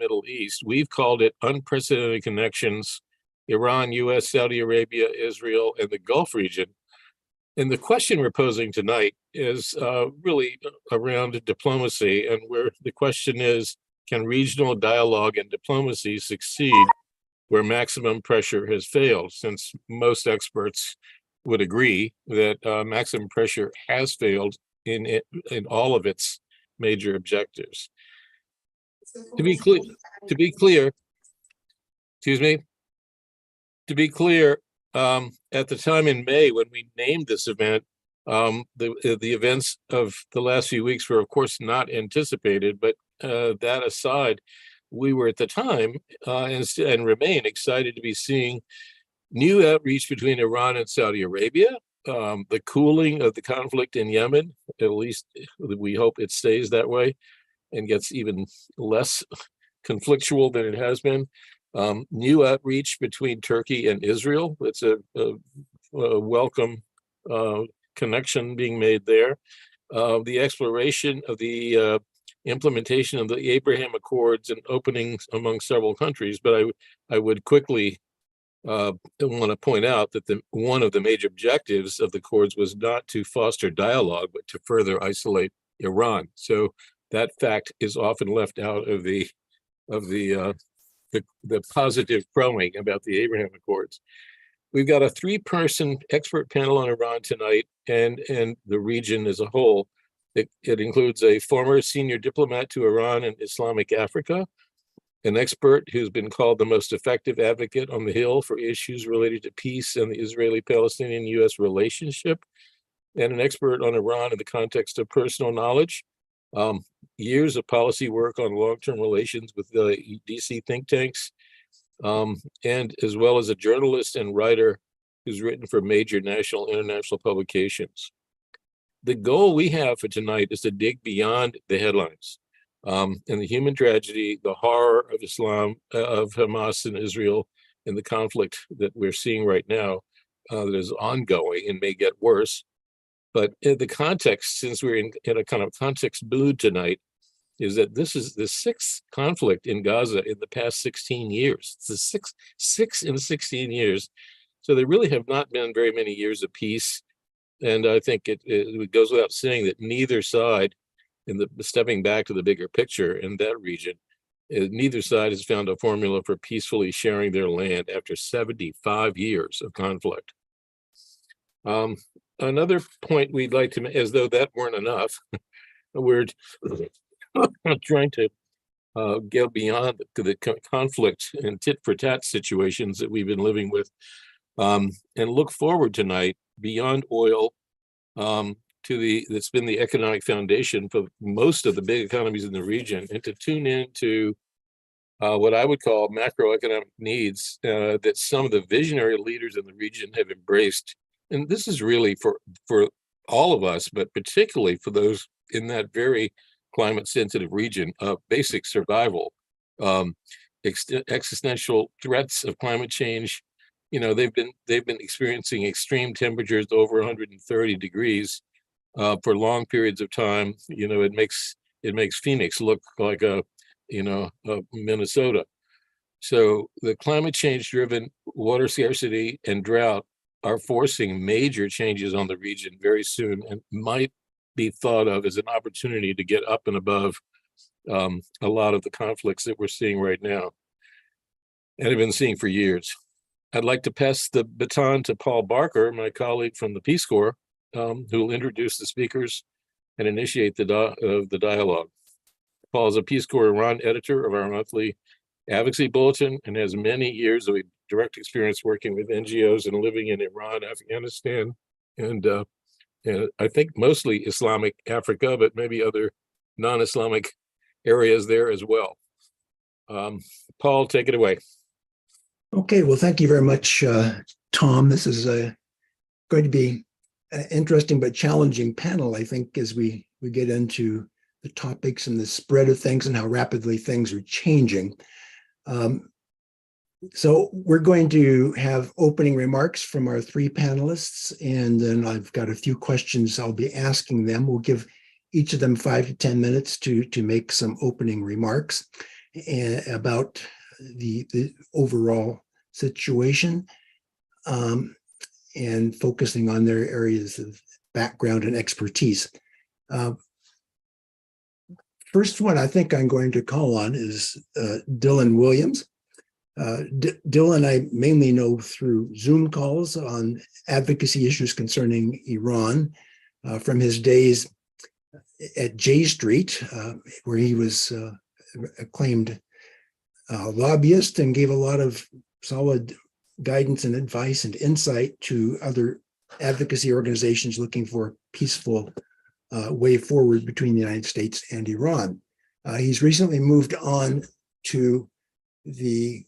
Middle East. We've called it unprecedented connections, Iran, US, Saudi Arabia, Israel, and the Gulf region. And the question we're posing tonight is really around diplomacy, and where the question is, can regional dialogue and diplomacy succeed where maximum pressure has failed? Since most experts would agree that maximum pressure has failed in all of its major objectives. To be clear, at the time in May when we named this event, the events of the last few weeks were, of course, not anticipated. But that aside, we were at the time and remain excited to be seeing new outreach between Iran and Saudi Arabia, the cooling of the conflict in Yemen. At least we hope it stays that way and gets even less conflictual than it has been. New outreach between Turkey and Israel. It's a welcome connection being made there. The exploration of the implementation of the Abraham Accords and openings among several countries. But I would quickly want to point out that one of the major objectives of the Accords was not to foster dialogue, but to further isolate Iran. So that fact is often left out of the positive crowing about the Abraham Accords. We've got a 3-person expert panel on Iran tonight and the region as a whole. It includes a former senior diplomat to Iran and Islamic Africa, an expert who's been called the most effective advocate on the Hill for issues related to peace and the Israeli-Palestinian-U.S. relationship, and an expert on Iran in the context of personal knowledge. Years of policy work on long-term relations with the DC think tanks, and as well as a journalist and writer who's written for major national and international publications. The goal we have for tonight is to dig beyond the headlines and the human tragedy, the horror of Islam, of Hamas and Israel, and the conflict that we're seeing right now that is ongoing and may get worse. But in the context, since we're in a kind of context mood tonight, is that this is the 6th conflict in Gaza in the past 16 years. It's the six in 16 years. So there really have not been very many years of peace. And I think it goes without saying that neither side, stepping back to the bigger picture in that region, neither side has found a formula for peacefully sharing their land after 75 years of conflict. Another point we'd like to make, as though that weren't enough, we're trying to get beyond the conflict and tit-for-tat situations that we've been living with, and look forward tonight beyond oil that's been the economic foundation for most of the big economies in the region, and to tune into what I would call macroeconomic needs that some of the visionary leaders in the region have embraced. And this is really for all of us, but particularly for those in that very climate-sensitive region of basic survival, existential threats of climate change. You know, they've been experiencing extreme temperatures over 130 degrees for long periods of time. You know, it makes Phoenix look like a Minnesota. So the climate change-driven water scarcity and drought are forcing major changes on the region very soon, and might be thought of as an opportunity to get up and above a lot of the conflicts that we're seeing right now and have been seeing for years. I'd like to pass the baton to Paul Barker, my colleague from the Peace Corps, who will introduce the speakers and initiate the dialogue. Paul is a Peace Corps Iran editor of our monthly advocacy bulletin and has many years of direct experience working with NGOs and living in Iran, Afghanistan, and I think mostly Islamic Africa, but maybe other non-Islamic areas there as well. Paul, take it away. Okay, well, thank you very much, Tom. This is going to be an interesting but challenging panel, I think, as we get into the topics and the spread of things and how rapidly things are changing. So we're going to have opening remarks from our 3 panelists, and then I've got a few questions I'll be asking them. We'll give each of them 5 to 10 minutes to make some opening remarks. about the overall situation, and focusing on their areas of background and expertise. First one I think I'm going to call on is Dylan Williams. Dylan I mainly know through Zoom calls on advocacy issues concerning Iran from his days at J Street, where he was acclaimed lobbyist and gave a lot of solid guidance and advice and insight to other advocacy organizations looking for a peaceful way forward between the United States and Iran. He's recently moved on to the,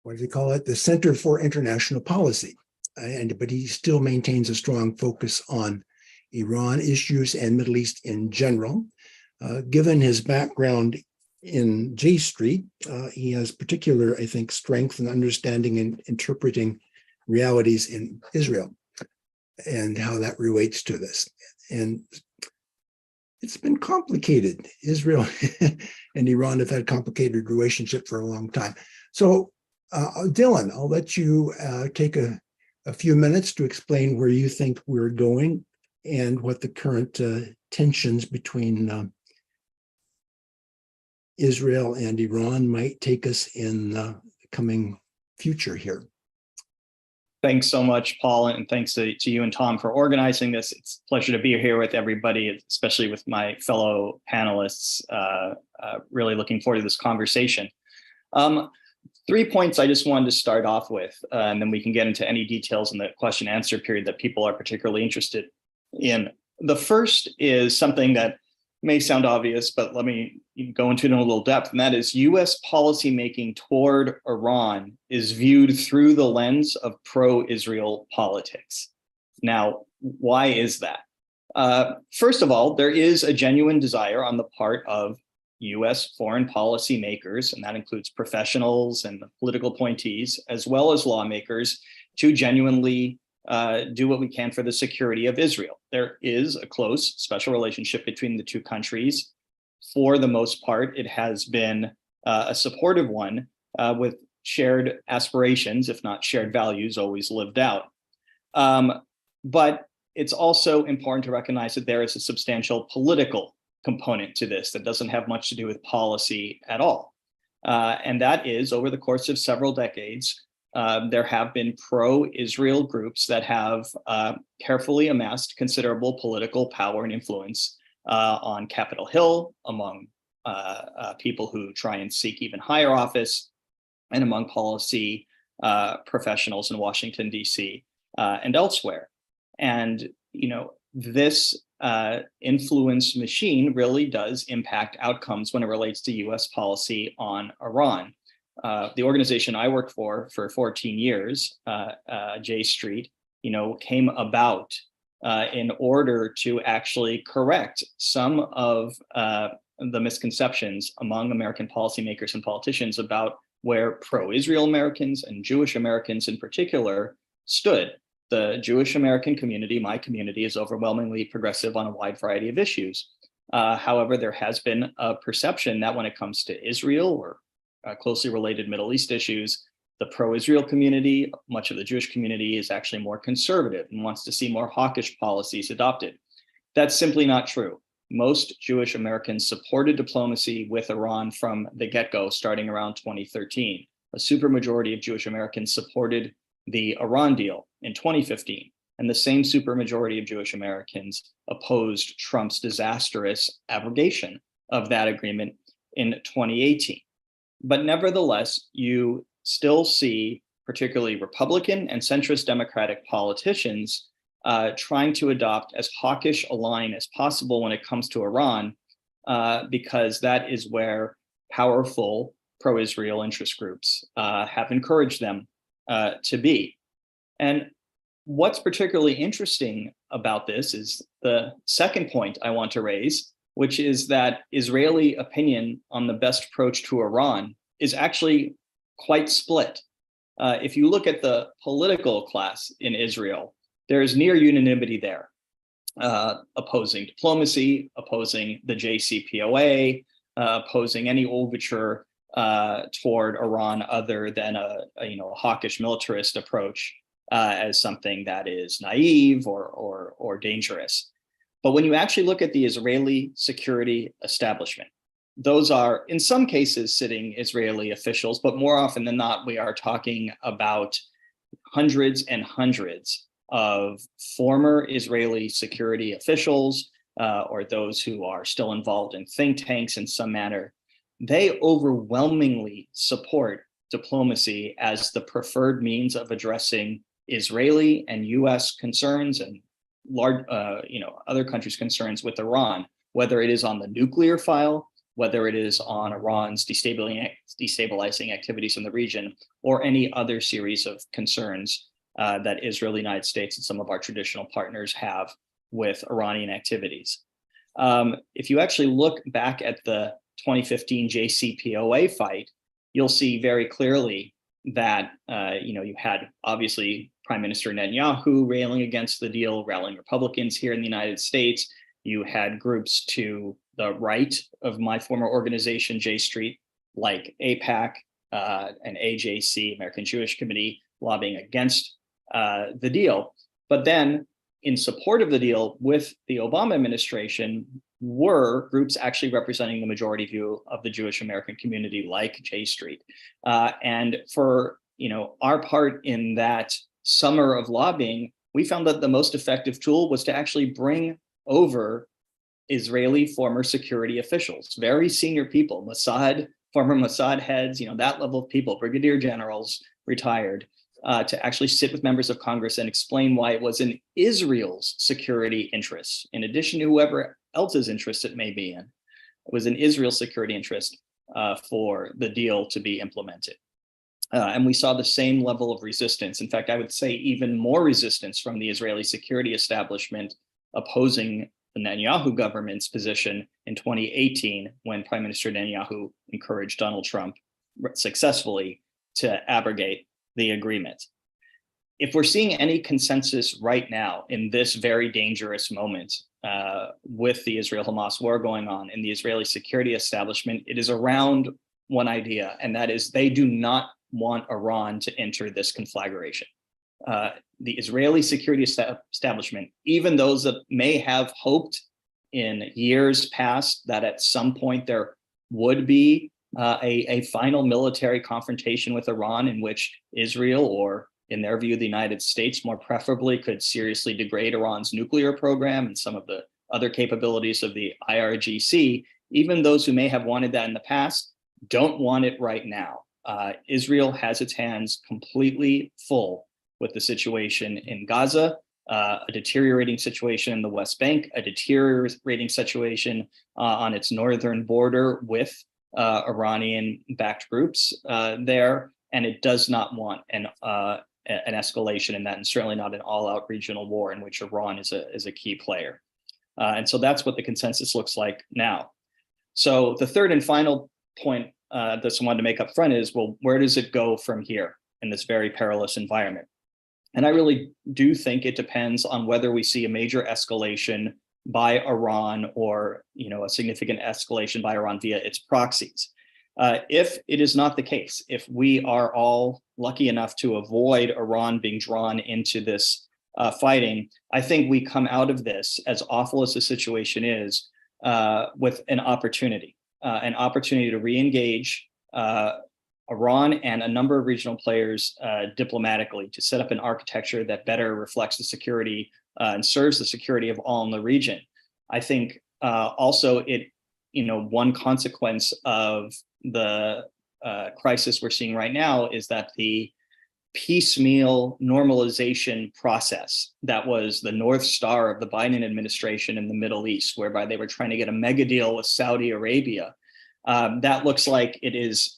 what do they call it? The Center for International Policy. But he still maintains a strong focus on Iran issues and Middle East in general. Given his background in J Street, he has particular, I think, strength in understanding and interpreting realities in Israel and how that relates to this. And it's been complicated. Israel and Iran have had a complicated relationship for a long time. So, Dylan, I'll let you take a few minutes to explain where you think we're going and what the current tensions between Israel and Iran might take us in the coming future here. Thanks so much, Paul, and thanks to you and Tom for organizing this. It's a pleasure to be here with everybody, especially with my fellow panelists. Really looking forward to this conversation. 3 points I just wanted to start off with, and then we can get into any details in the question and answer period that people are particularly interested in. The first is something that may sound obvious, but let me go into it in a little depth, and that is US policymaking toward Iran is viewed through the lens of pro-Israel politics. Now, why is that? First of all, there is a genuine desire on the part of US foreign policy makers, and that includes professionals and political appointees, as well as lawmakers, to genuinely do what we can for the security of Israel. There is a close special relationship between the two countries. For the most part, it has been a supportive one with shared aspirations, if not shared values, always lived out. But it's also important to recognize that there is a substantial political component to this that doesn't have much to do with policy at all. And that is, over the course of several decades, there have been pro-Israel groups that have carefully amassed considerable political power and influence on Capitol Hill, among people who try and seek even higher office, and among policy professionals in Washington, DC, and elsewhere. And, you know, this influence machine really does impact outcomes when it relates to US policy on Iran. The organization I worked for 14 years, J Street, you know, came about in order to actually correct some of the misconceptions among American policymakers and politicians about where pro-Israel Americans and Jewish Americans in particular stood. The Jewish American community, my community, is overwhelmingly progressive on a wide variety of issues. However, there has been a perception that when it comes to Israel or closely related Middle East issues, the pro-Israel community, much of the Jewish community, is actually more conservative and wants to see more hawkish policies adopted. That's simply not true. Most Jewish Americans supported diplomacy with Iran from the get-go, starting around 2013. A supermajority of Jewish Americans supported the Iran deal in 2015, and the same supermajority of Jewish Americans opposed Trump's disastrous abrogation of that agreement in 2018. But nevertheless, you still see particularly Republican and centrist Democratic politicians trying to adopt as hawkish a line as possible when it comes to Iran, because that is where powerful pro-Israel interest groups have encouraged them to be. And what's particularly interesting about this is the second point I want to raise, which is that Israeli opinion on the best approach to Iran is actually quite split. If you look at the political class in Israel, there is near unanimity there, opposing diplomacy, opposing the JCPOA, opposing any overture toward Iran other than a hawkish militarist approach as something that is naive or dangerous. But when you actually look at the Israeli security establishment, those are in some cases sitting Israeli officials, but more often than not, we are talking about hundreds and hundreds of former Israeli security officials or those who are still involved in think tanks in some manner. They overwhelmingly support diplomacy as the preferred means of addressing Israeli and US concerns and large, other countries' concerns with Iran, whether it is on the nuclear file, whether it is on Iran's destabilizing activities in the region, or any other series of concerns that Israel, the United States, and some of our traditional partners have with Iranian activities. If you actually look back at the 2015 JCPOA fight, you'll see very clearly that you had obviously Prime Minister Netanyahu railing against the deal, rallying Republicans here in the United States. You had groups to the right of my former organization, J Street, like AIPAC and AJC, American Jewish Committee, lobbying against the deal. But then in support of the deal with the Obama administration were groups actually representing the majority view of the Jewish American community, like J Street. And for our part in that summer of lobbying, we found that the most effective tool was to actually bring over Israeli former security officials, very senior people, Mossad, former Mossad heads, that level of people, brigadier generals, retired, to actually sit with members of Congress and explain why it was in Israel's security interests, in addition to whoever else's interest it may be in. It was in Israel's security interest for the deal to be implemented. And we saw the same level of resistance. In fact, I would say even more resistance from the Israeli security establishment opposing the Netanyahu government's position in 2018, when Prime Minister Netanyahu encouraged Donald Trump successfully to abrogate the agreement. If we're seeing any consensus right now in this very dangerous moment with the Israel-Hamas war going on in the Israeli security establishment, it is around one idea, and that is they do not want Iran to enter this conflagration. The Israeli security establishment, even those that may have hoped in years past that at some point there would be a final military confrontation with Iran in which Israel, or in their view, the United States more preferably, could seriously degrade Iran's nuclear program and some of the other capabilities of the IRGC, even those who may have wanted that in the past don't want it right now. Israel has its hands completely full with the situation in Gaza, a deteriorating situation in the West Bank, a deteriorating situation on its northern border with Iranian-backed groups there, and it does not want an escalation in that, and certainly not an all-out regional war in which Iran is a key player. And so that's what the consensus looks like now. So the third and final point that I wanted to make up front is, well, where does it go from here in this very perilous environment? And I really do think it depends on whether we see a major escalation by Iran or a significant escalation by Iran via its proxies. If it is not the case, if we are all lucky enough to avoid Iran being drawn into this fighting, I think we come out of this, as awful as the situation is, with an opportunity to re-engage Iran and a number of regional players diplomatically, to set up an architecture that better reflects the security and serves the security of all in the region. I think also one consequence of the crisis we're seeing right now is that the piecemeal normalization process that was the North Star of the Biden administration in the Middle East, whereby they were trying to get a mega deal with Saudi Arabia, that looks like it is,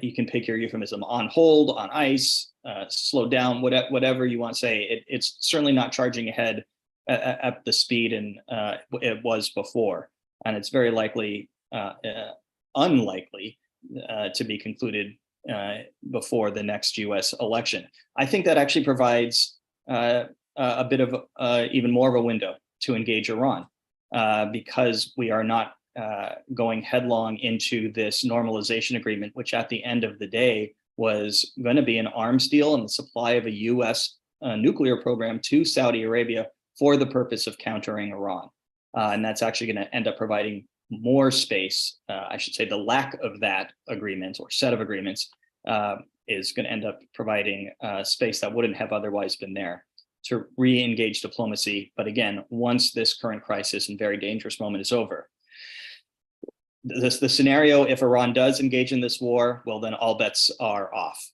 you can pick your euphemism, on hold, on ice, slowed down, whatever you want to say. It's certainly not charging ahead at the speed it was before. And it's very likely, unlikely to be concluded before the next US election. I think that actually provides a bit of even more of a window to engage Iran, because we are not going headlong into this normalization agreement, which at the end of the day was going to be an arms deal and the supply of a U.S. Nuclear program to Saudi Arabia for the purpose of countering Iran. And that's actually going to end up providing more space. I should say the lack of that agreement or set of agreements is going to end up providing space that wouldn't have otherwise been there to re-engage diplomacy. But again, once this current crisis and very dangerous moment is over, the scenario, if Iran does engage in this war, well, then all bets are off.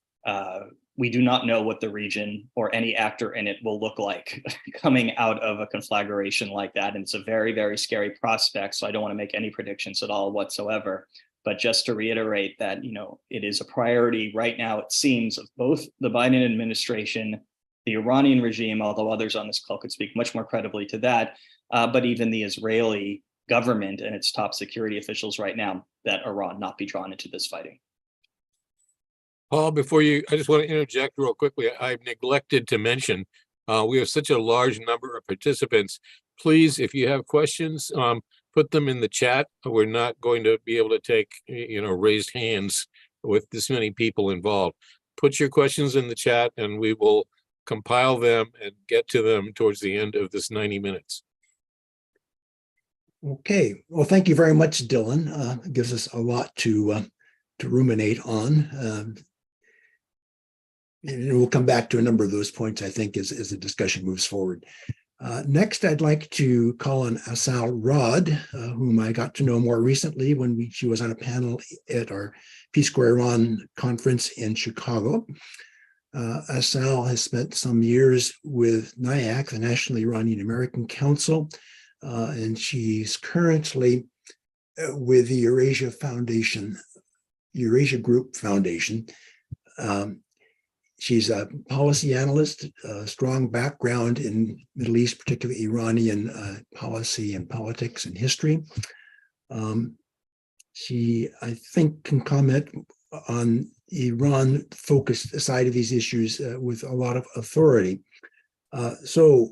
We do not know what the region or any actor in it will look like coming out of a conflagration like that. And it's a very, very scary prospect. So I don't want to make any predictions at all whatsoever. But just to reiterate that, it is a priority right now, it seems, of both the Biden administration, the Iranian regime, although others on this call could speak much more credibly to that, but even the Israeli government and its top security officials right now, that Iran not be drawn into this fighting. Paul, I just want to interject real quickly. I've neglected to mention, we have such a large number of participants. Please, if you have questions, put them in the chat. We're not going to be able to take, raised hands with this many people involved. Put your questions in the chat and we will compile them and get to them towards the end of this 90 minutes. Okay. Well, thank you very much, Dylan. It gives us a lot to ruminate on. And we'll come back to a number of those points, I think, as the discussion moves forward. Next, I'd like to call on Asal Rod, whom I got to know more recently when she was on a panel at our Peace Corps Iran conference in Chicago. Asal has spent some years with NIAC, the National Iranian American Council, and she's currently with the Eurasia Group Foundation. She's a policy analyst, a strong background in Middle East, particularly Iranian policy and politics and history. She, I think, can comment on Iran-focused side of these issues with a lot of authority. So,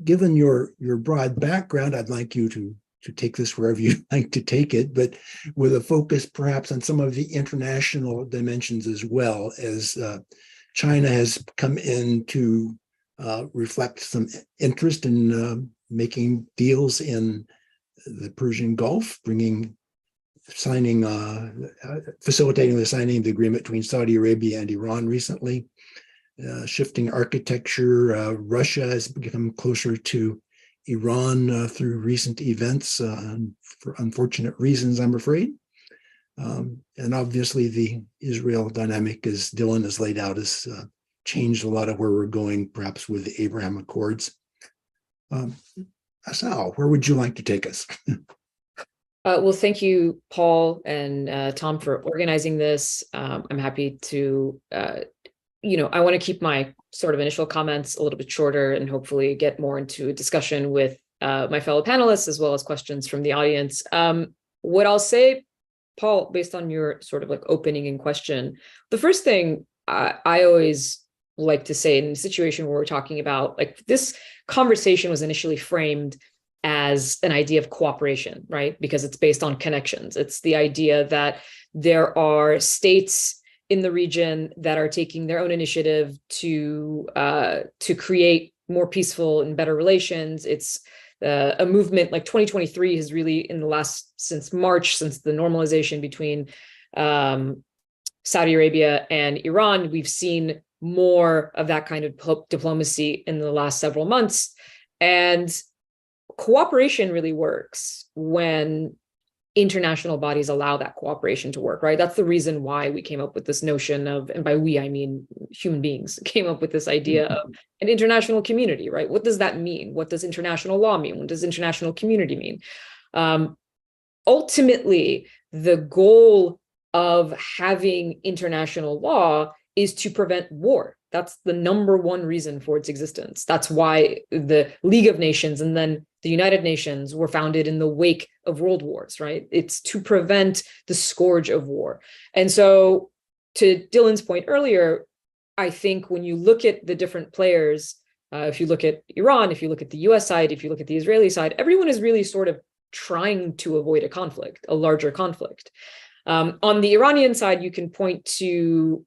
given your broad background, I'd like you to take this wherever you'd like to take it, but with a focus perhaps on some of the international dimensions as well, as China has come in to reflect some interest in making deals in the Persian Gulf, facilitating the signing of the agreement between Saudi Arabia and Iran recently, shifting architecture. Russia has become closer to Iran through recent events for unfortunate reasons, I'm afraid. And obviously the Israel dynamic, as Dylan has laid out, has changed a lot of where we're going, perhaps with the Abraham Accords. Asal, where would you like to take us? Well, thank you, Paul and Tom, for organizing this. I'm happy to, I want to keep my sort of initial comments a little bit shorter and hopefully get more into a discussion with my fellow panelists as well as questions from the audience. What I'll say, Paul, based on your sort of like opening and question, the first thing I always like to say in a situation where we're talking about, like, this conversation was initially framed as an idea of cooperation, right? Because it's based on connections. It's the idea that there are states in the region that are taking their own initiative to create more peaceful and better relations. It's a movement like 2023 has really, in the since March, since the normalization between Saudi Arabia and Iran, we've seen more of that kind of diplomacy in the last several months. And cooperation really works when international bodies allow that cooperation to work, right? That's the reason why we came up with this notion of, and by we, I mean human beings, came up with this idea of an international community, right? What does that mean? What does international law mean? What does international community mean? Ultimately, the goal of having international law is to prevent war. That's the number one reason for its existence. That's why the League of Nations and then the United Nations were founded in the wake of world wars, right? It's to prevent the scourge of war. And so, to Dylan's point earlier, I think when you look at the different players, if you look at Iran, if you look at the US side, if you look at the Israeli side, everyone is really sort of trying to avoid a conflict, a larger conflict. On the Iranian side, you can point to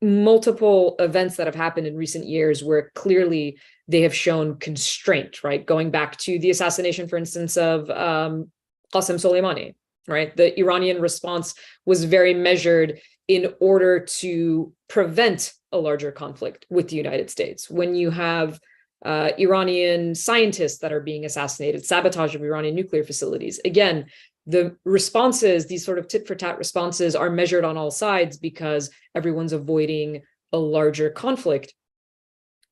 multiple events that have happened in recent years where clearly they have shown constraint, right? Going back to the assassination, for instance, of Qasem Soleimani, right? The Iranian response was very measured in order to prevent a larger conflict with the United States. When you have Iranian scientists that are being assassinated, sabotage of Iranian nuclear facilities, again, the responses, these sort of tit for tat responses, are measured on all sides because everyone's avoiding a larger conflict.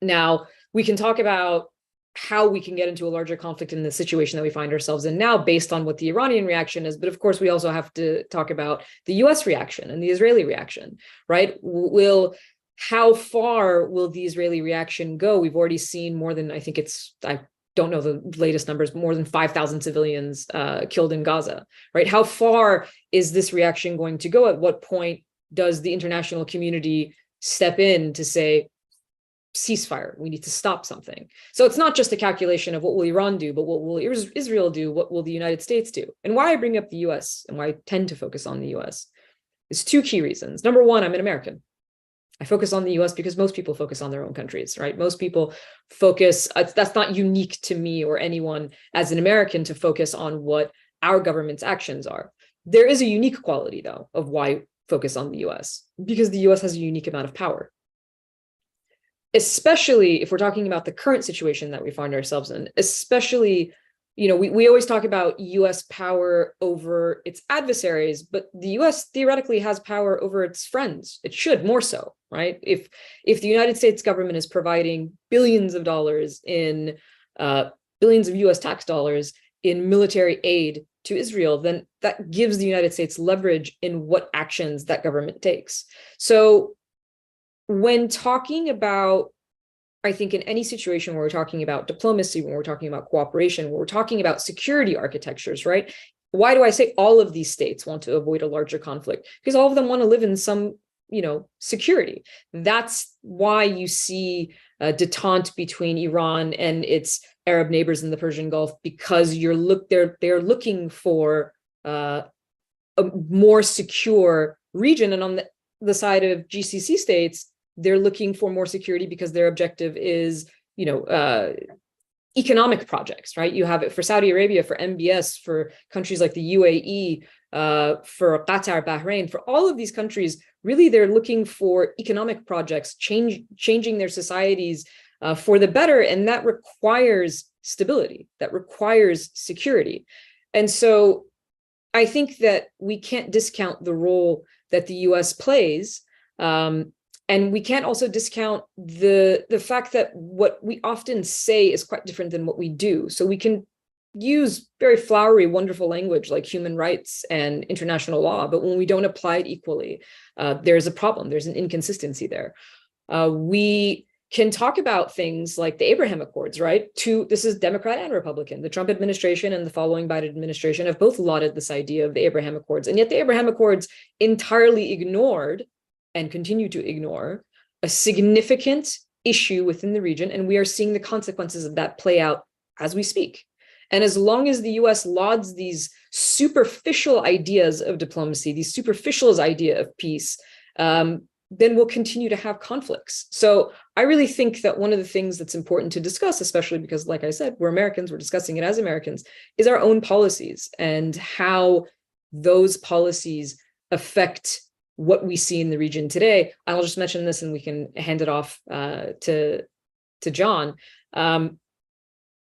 Now, we can talk about how we can get into a larger conflict in the situation that we find ourselves in now based on what the Iranian reaction is. But of course, we also have to talk about the US reaction and the Israeli reaction, right? How far will the Israeli reaction go? We've already seen more than, I don't know the latest numbers, more than 5,000 civilians killed in Gaza, right? How far is this reaction going to go? At what point does the international community step in to say, ceasefire, we need to stop something? So it's not just a calculation of what will Iran do, but what will Israel do? What will the United States do? And why I bring up the US and why I tend to focus on the US is two key reasons. Number one, I'm an American. I focus on the US because most people focus on their own countries, right? Most people focus, that's not unique to me or anyone as an American to focus on what our government's actions are. There is a unique quality, though, of why focus on the US, because the US has a unique amount of power. Especially if we're talking about the current situation that we find ourselves in, especially, we always talk about US power over its adversaries, but the US theoretically has power over its friends. It should more so, right? If the United States government is providing billions of dollars in billions of US tax dollars in military aid to Israel, then that gives the United States leverage in what actions that government takes. So when talking about, I think in any situation where we're talking about diplomacy, when we're talking about cooperation, when we're talking about security architectures, right? Why do I say all of these states want to avoid a larger conflict? Because all of them want to live in some, security. That's why you see a detente between Iran and its Arab neighbors in the Persian Gulf, because they're looking for a more secure region. And on the side of GCC states, they're looking for more security because their objective is, economic projects, right? You have it for Saudi Arabia, for MBS, for countries like the UAE, for Qatar, Bahrain, for all of these countries. Really, they're looking for economic projects, changing their societies for the better, and that requires stability, that requires security. And so I think that we can't discount the role that the US plays. And we can't also discount the fact that what we often say is quite different than what we do. So we can use very flowery, wonderful language like human rights and international law, but when we don't apply it equally, there's a problem. There's an inconsistency there. We can talk about things like the Abraham Accords, right? This is Democrat and Republican. The Trump administration and the following Biden administration have both lauded this idea of the Abraham Accords. And yet the Abraham Accords entirely ignored and continue to ignore a significant issue within the region. And we are seeing the consequences of that play out as we speak. And as long as the US lauds these superficial ideas of diplomacy, these superficial idea of peace, then we'll continue to have conflicts. So I really think that one of the things that's important to discuss, especially because, like I said, we're Americans, we're discussing it as Americans, is our own policies and how those policies affect what we see in the region today. I'll just mention this and we can hand it off to John.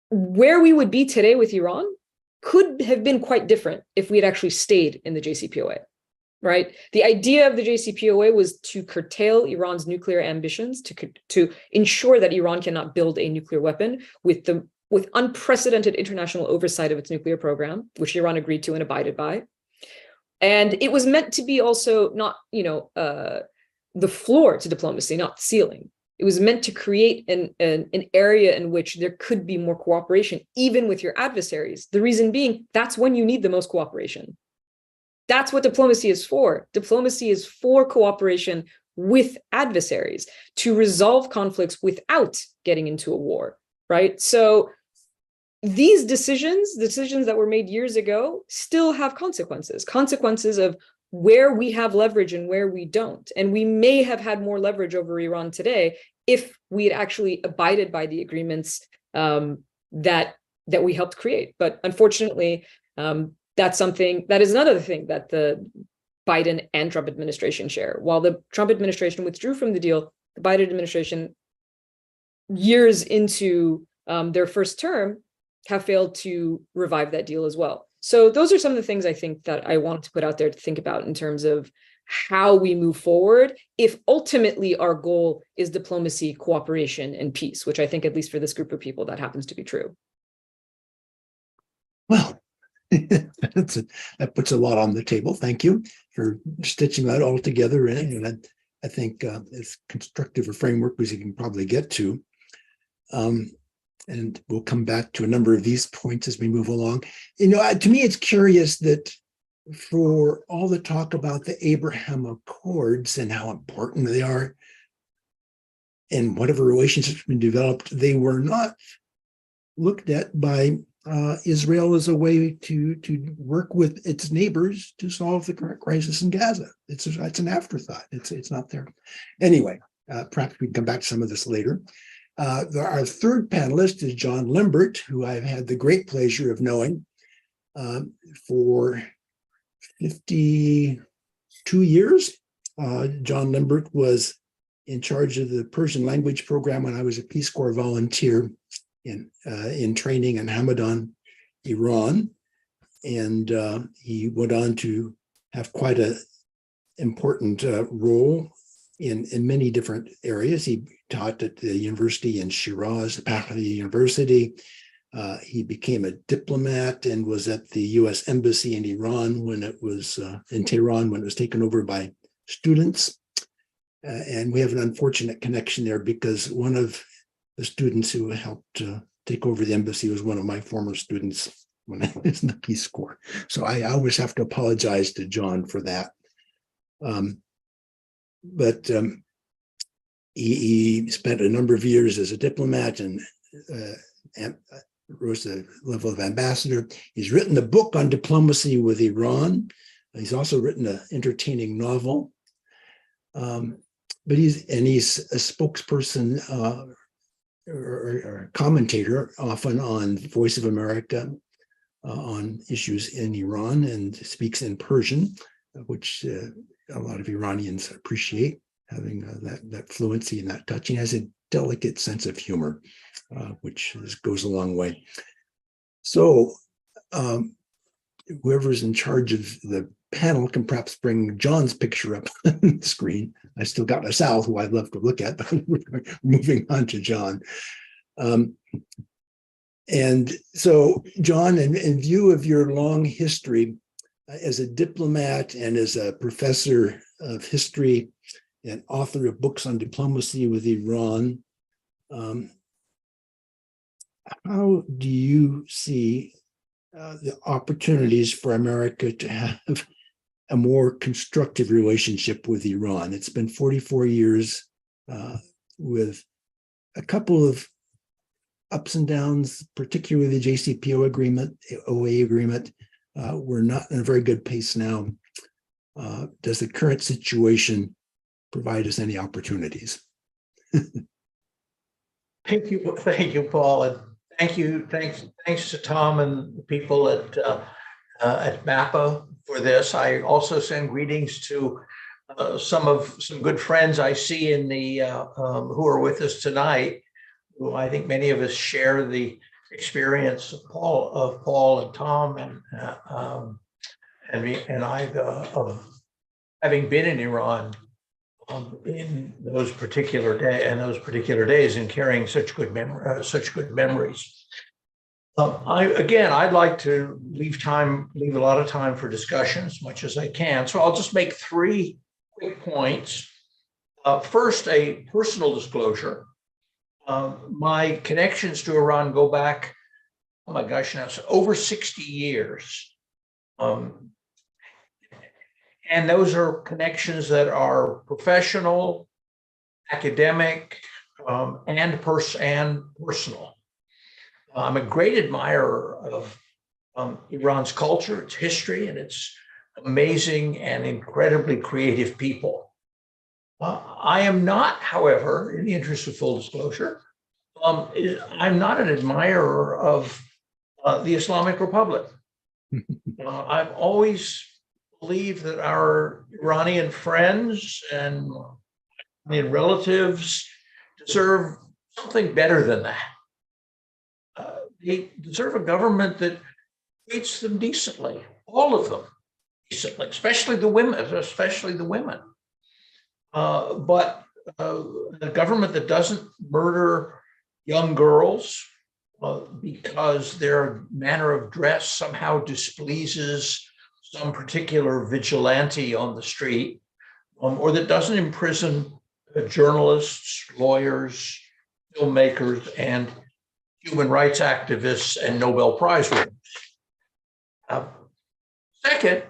Where we would be today with Iran could have been quite different if we had actually stayed in the JCPOA, right? The idea of the JCPOA was to curtail Iran's nuclear ambitions, to ensure that Iran cannot build a nuclear weapon with unprecedented international oversight of its nuclear program, which Iran agreed to and abided by. And it was meant to be also not, the floor to diplomacy, not the ceiling. It was meant to create an area in which there could be more cooperation, even with your adversaries. The reason being, that's when you need the most cooperation. That's what diplomacy is for. Diplomacy is for cooperation with adversaries, to resolve conflicts without getting into a war, right? So these decisions that were made years ago, still have consequences of where we have leverage and where we don't. And we may have had more leverage over Iran today if we had actually abided by the agreements that we helped create. But unfortunately, that is another thing that the Biden and Trump administration share. While the Trump administration withdrew from the deal, the Biden administration, years into their first term, have failed to revive that deal as well. So those are some of the things I think that I want to put out there to think about in terms of how we move forward, if ultimately our goal is diplomacy, cooperation, and peace, which I think, at least for this group of people, that happens to be true. Well, that puts a lot on the table. Thank you for stitching that all together. And I think as constructive a framework as you can probably get to. And we'll come back to a number of these points as we move along. To me, it's curious that for all the talk about the Abraham Accords and how important they are and whatever relationships have been developed, they were not looked at by Israel as a way to work with its neighbors to solve the current crisis in Gaza. It's an afterthought. It's not there. Anyway, perhaps we can come back to some of this later. Our third panelist is John Limbert, who I've had the great pleasure of knowing for 52 years. John Limbert was in charge of the Persian language program when I was a Peace Corps volunteer in training in Hamadan, Iran. And he went on to have quite an important role in many different areas. He taught at the university in Shiraz, the Pahlavi University. He became a diplomat and was at the U.S. Embassy in Iran when it was in Tehran when it was taken over by students. And we have an unfortunate connection there because one of the students who helped take over the embassy was one of my former students when I was in the Peace Corps. So I always have to apologize to John for that. But he spent a number of years as a diplomat and rose to the level of ambassador. He's written a book on diplomacy with Iran. He's also written an entertaining novel. But he's a spokesperson or commentator often on Voice of America on issues in Iran and speaks in Persian, which a lot of Iranians appreciate, having that fluency and that touch. He has a delicate sense of humor, which goes a long way. So whoever's in charge of the panel can perhaps bring John's picture up on the screen. I still got Sal, who I'd love to look at, but we're moving on to John. And so, John, in view of your long history as a diplomat and as a professor of history and author of books on diplomacy with Iran, how do you see the opportunities for America to have a more constructive relationship with Iran? It's been 44 years with a couple of ups and downs, particularly the JCPO agreement, OA agreement. We're not in a very good pace now. Does the current situation provide us any opportunities? Thank you, Paul, and thanks to Tom and the people at MAPA for this. I also send greetings to some good friends I see in the who are with us tonight, who I think many of us share the experience of Paul and Tom and me and I of having been in Iran in those particular days and carrying such good memories. I'd like to leave a lot of time for discussion as much as I can. So I'll just make 3 quick points. First, a personal disclosure. My connections to Iran go back, oh my gosh, now it's over 60 years. And those are connections that are professional, academic, and personal. I'm a great admirer of Iran's culture, its history, and its amazing and incredibly creative people. I am not, however, in the interest of full disclosure, I'm not an admirer of the Islamic Republic. I've always believed that our Iranian friends and relatives deserve something better than that. They deserve a government that treats them decently, all of them decently, especially the women, but a government that doesn't murder young girls because their manner of dress somehow displeases some particular vigilante on the street, or that doesn't imprison journalists, lawyers, filmmakers, and human rights activists and Nobel Prize winners. Second,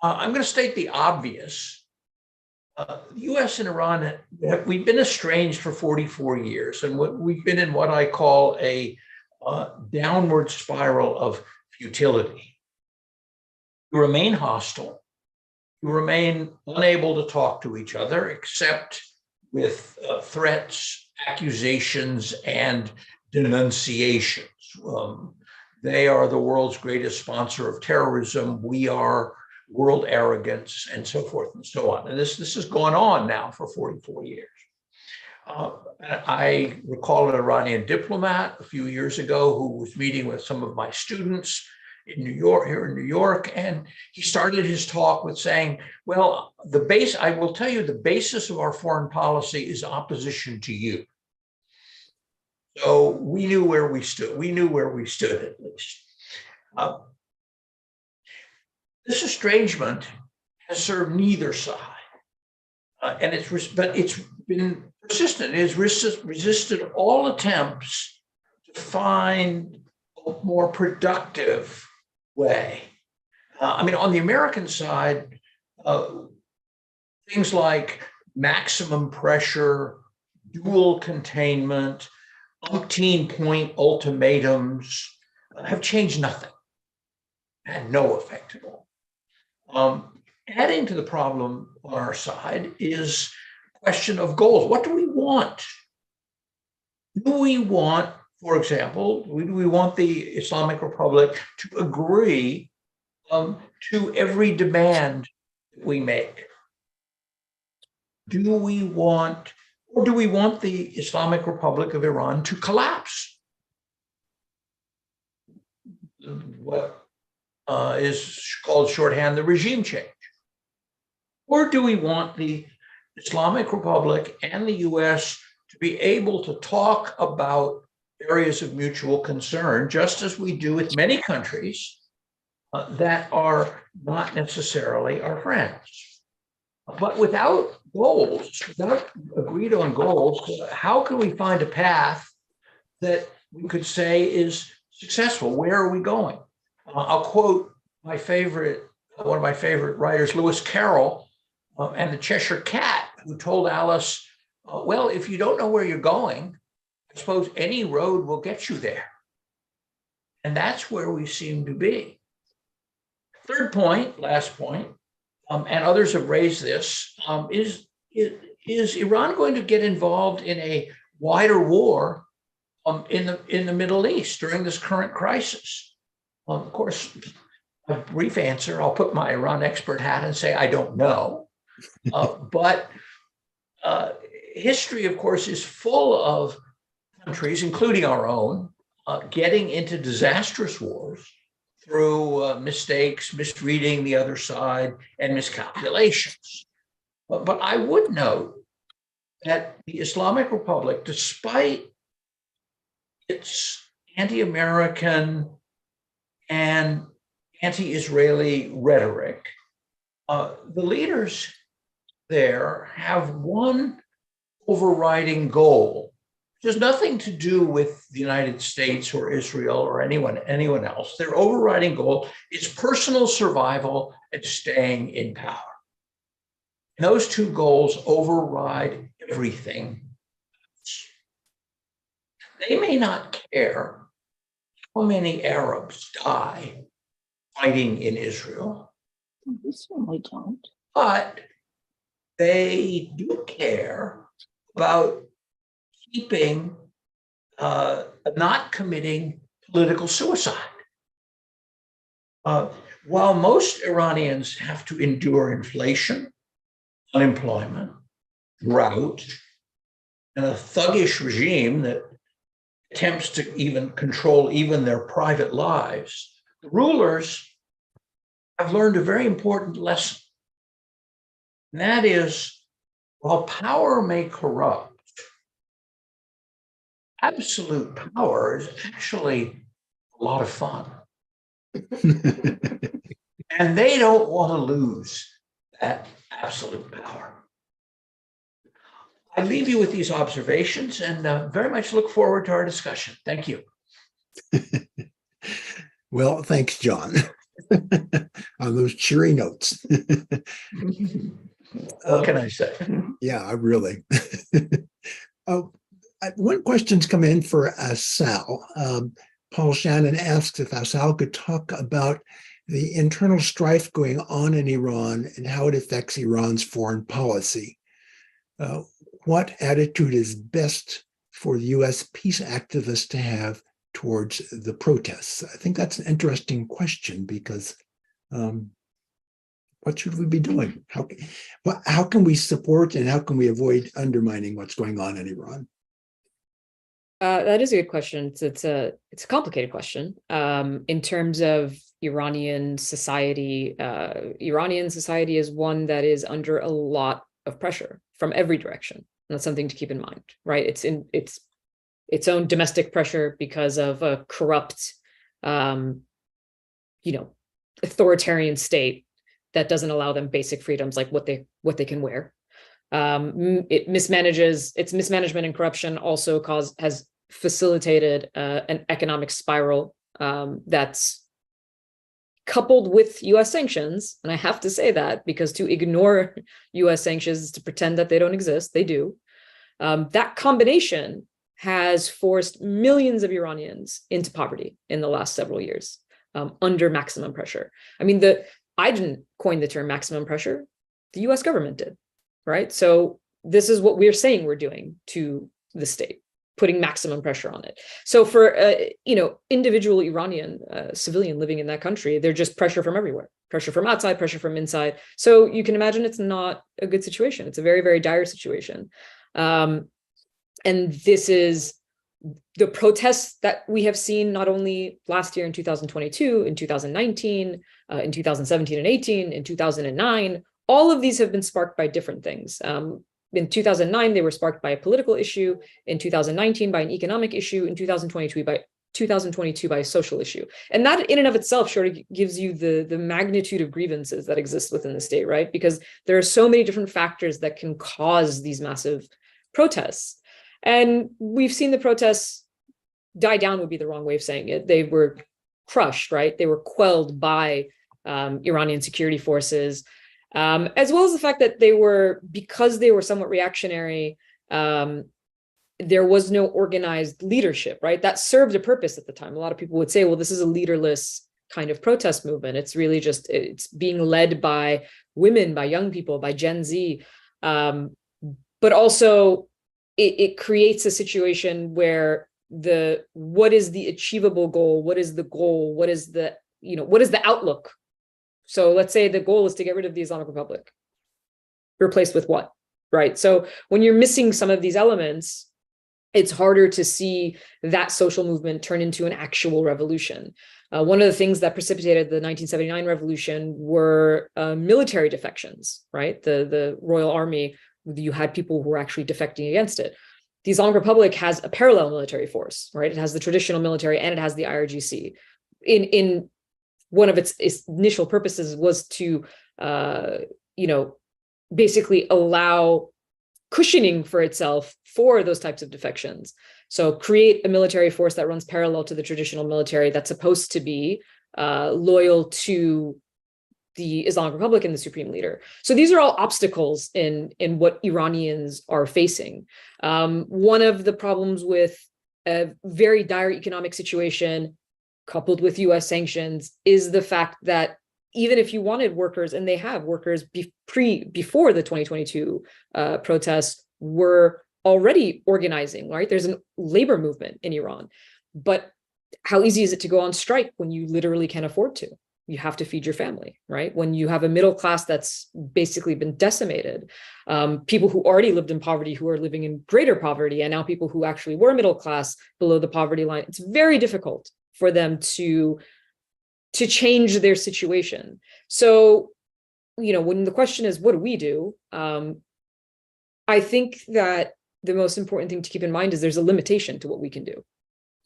I'm going to state the obvious. The US and Iran, we've been estranged for 44 years, and we've been in what I call a downward spiral of futility. You remain hostile. You remain unable to talk to each other except with threats, accusations, and denunciations. They are the world's greatest sponsor of terrorism. We are world arrogance, and so forth and so on. And this has gone on now for 44 years. I recall an Iranian diplomat a few years ago who was meeting with some of my students in New York, here in New York, and he started his talk with saying, well, I will tell you, the basis of our foreign policy is opposition to you. So we knew where we stood. We knew where we stood, at least. This estrangement has served neither side, but it's been persistent. It has resisted all attempts to find a more productive way. On the American side, things like maximum pressure, dual containment, umpteen-point ultimatums have changed nothing, had no effect at all. Adding to the problem on our side is a question of goals. What do we want? Do we want, for example, do we want the Islamic Republic to agree to every demand that we make? Do we want the Islamic Republic of Iran to collapse? What is called shorthand the regime change? Or do we want the Islamic Republic and the US to be able to talk about areas of mutual concern, just as we do with many countries that are not necessarily our friends? But without goals, without agreed on goals, how can we find a path that we could say is successful? Where are we going? I'll quote one of my favorite writers, Lewis Carroll, and the Cheshire Cat, who told Alice, well, if you don't know where you're going, I suppose any road will get you there. And that's where we seem to be. Third point, last point, and others have raised this, is Iran going to get involved in a wider war in the Middle East during this current crisis? Of course, a brief answer, I'll put my Iran expert hat and say, I don't know. But history, of course, is full of countries, including our own, getting into disastrous wars through mistakes, misreading the other side, and miscalculations. But I would note that the Islamic Republic, despite its anti-American and anti-Israeli rhetoric, the leaders there have one overriding goal, which has nothing to do with the United States or Israel or anyone else. Their overriding goal is personal survival and staying in power. And those two goals override everything. They may not care how many Arabs die fighting in Israel. We certainly don't. But they do care about keeping, not committing political suicide. While most Iranians have to endure inflation, unemployment, drought, and a thuggish regime that attempts to even control even their private lives, rulers have learned a very important lesson. And that is, while power may corrupt, absolute power is actually a lot of fun. And they don't want to lose that absolute power. I leave you with these observations and very much look forward to our discussion. Thank you. Well, thanks, John, on those cheery notes. What can I say? Yeah, really. One question's come in for Sal. Paul Shannon asks if Sal could talk about the internal strife going on in Iran and how it affects Iran's foreign policy. What attitude is best for the U.S. peace activists to have towards the protests? I think that's an interesting question because what should we be doing? How can we support and how can we avoid undermining what's going on in Iran? That is a good question. It's a complicated question. In terms of Iranian society is one that is under a lot of pressure from every direction. And that's something to keep in mind, right? It's in its own domestic pressure because of a corrupt, authoritarian state that doesn't allow them basic freedoms like what they can wear. Its mismanagement and corruption also has facilitated an economic spiral that's coupled with U.S. sanctions. And I have to say that because to ignore U.S. sanctions is to pretend that they don't exist. They do. That combination has forced millions of Iranians into poverty in the last several years under maximum pressure. I mean, I didn't coin the term maximum pressure. The U.S. government did, right? So this is what we're saying we're doing to the state, putting maximum pressure on it. So for individual Iranian civilian living in that country, they're just pressure from everywhere, pressure from outside, pressure from inside. So you can imagine it's not a good situation. It's a very, very dire situation. And this is the protests that we have seen not only last year in 2022, in 2019, in 2017 and 18, in 2009, all of these have been sparked by different things. In 2009, they were sparked by a political issue. In 2019, by an economic issue. In 2022, by a social issue. And that in and of itself sort of gives you the magnitude of grievances that exist within the state, right? Because there are so many different factors that can cause these massive protests. And we've seen the protests die down would be the wrong way of saying it. They were crushed, right? They were quelled by Iranian security forces. As well as the fact that because they were somewhat reactionary, there was no organized leadership, right? That served a purpose at the time. A lot of people would say, well, this is a leaderless kind of protest movement. It's really just, it's being led by women, by young people, by Gen Z. But also it creates a situation where what is the achievable goal? What is the goal? What is the outlook? So let's say the goal is to get rid of the Islamic Republic. Replaced with what, right? So when you're missing some of these elements, it's harder to see that social movement turn into an actual revolution. One of the things that precipitated the 1979 revolution were military defections, right? The Royal Army, you had people who were actually defecting against it. The Islamic Republic has a parallel military force, right? It has the traditional military and it has the IRGC. In one of its initial purposes was to, basically allow cushioning for itself for those types of defections. So create a military force that runs parallel to the traditional military that's supposed to be loyal to the Islamic Republic and the supreme leader. So these are all obstacles in what Iranians are facing. One of the problems with a very dire economic situation coupled with US sanctions, is the fact that even if you wanted workers, and they have workers before the 2022 protests were already organizing, right? There's a labor movement in Iran, but how easy is it to go on strike when you literally can't afford to? You have to feed your family, right? When you have a middle class that's basically been decimated, people who already lived in poverty who are living in greater poverty, and now people who actually were middle class below the poverty line, it's very difficult for them to change their situation. So, when the question is, what do we do? I think that the most important thing to keep in mind is there's a limitation to what we can do.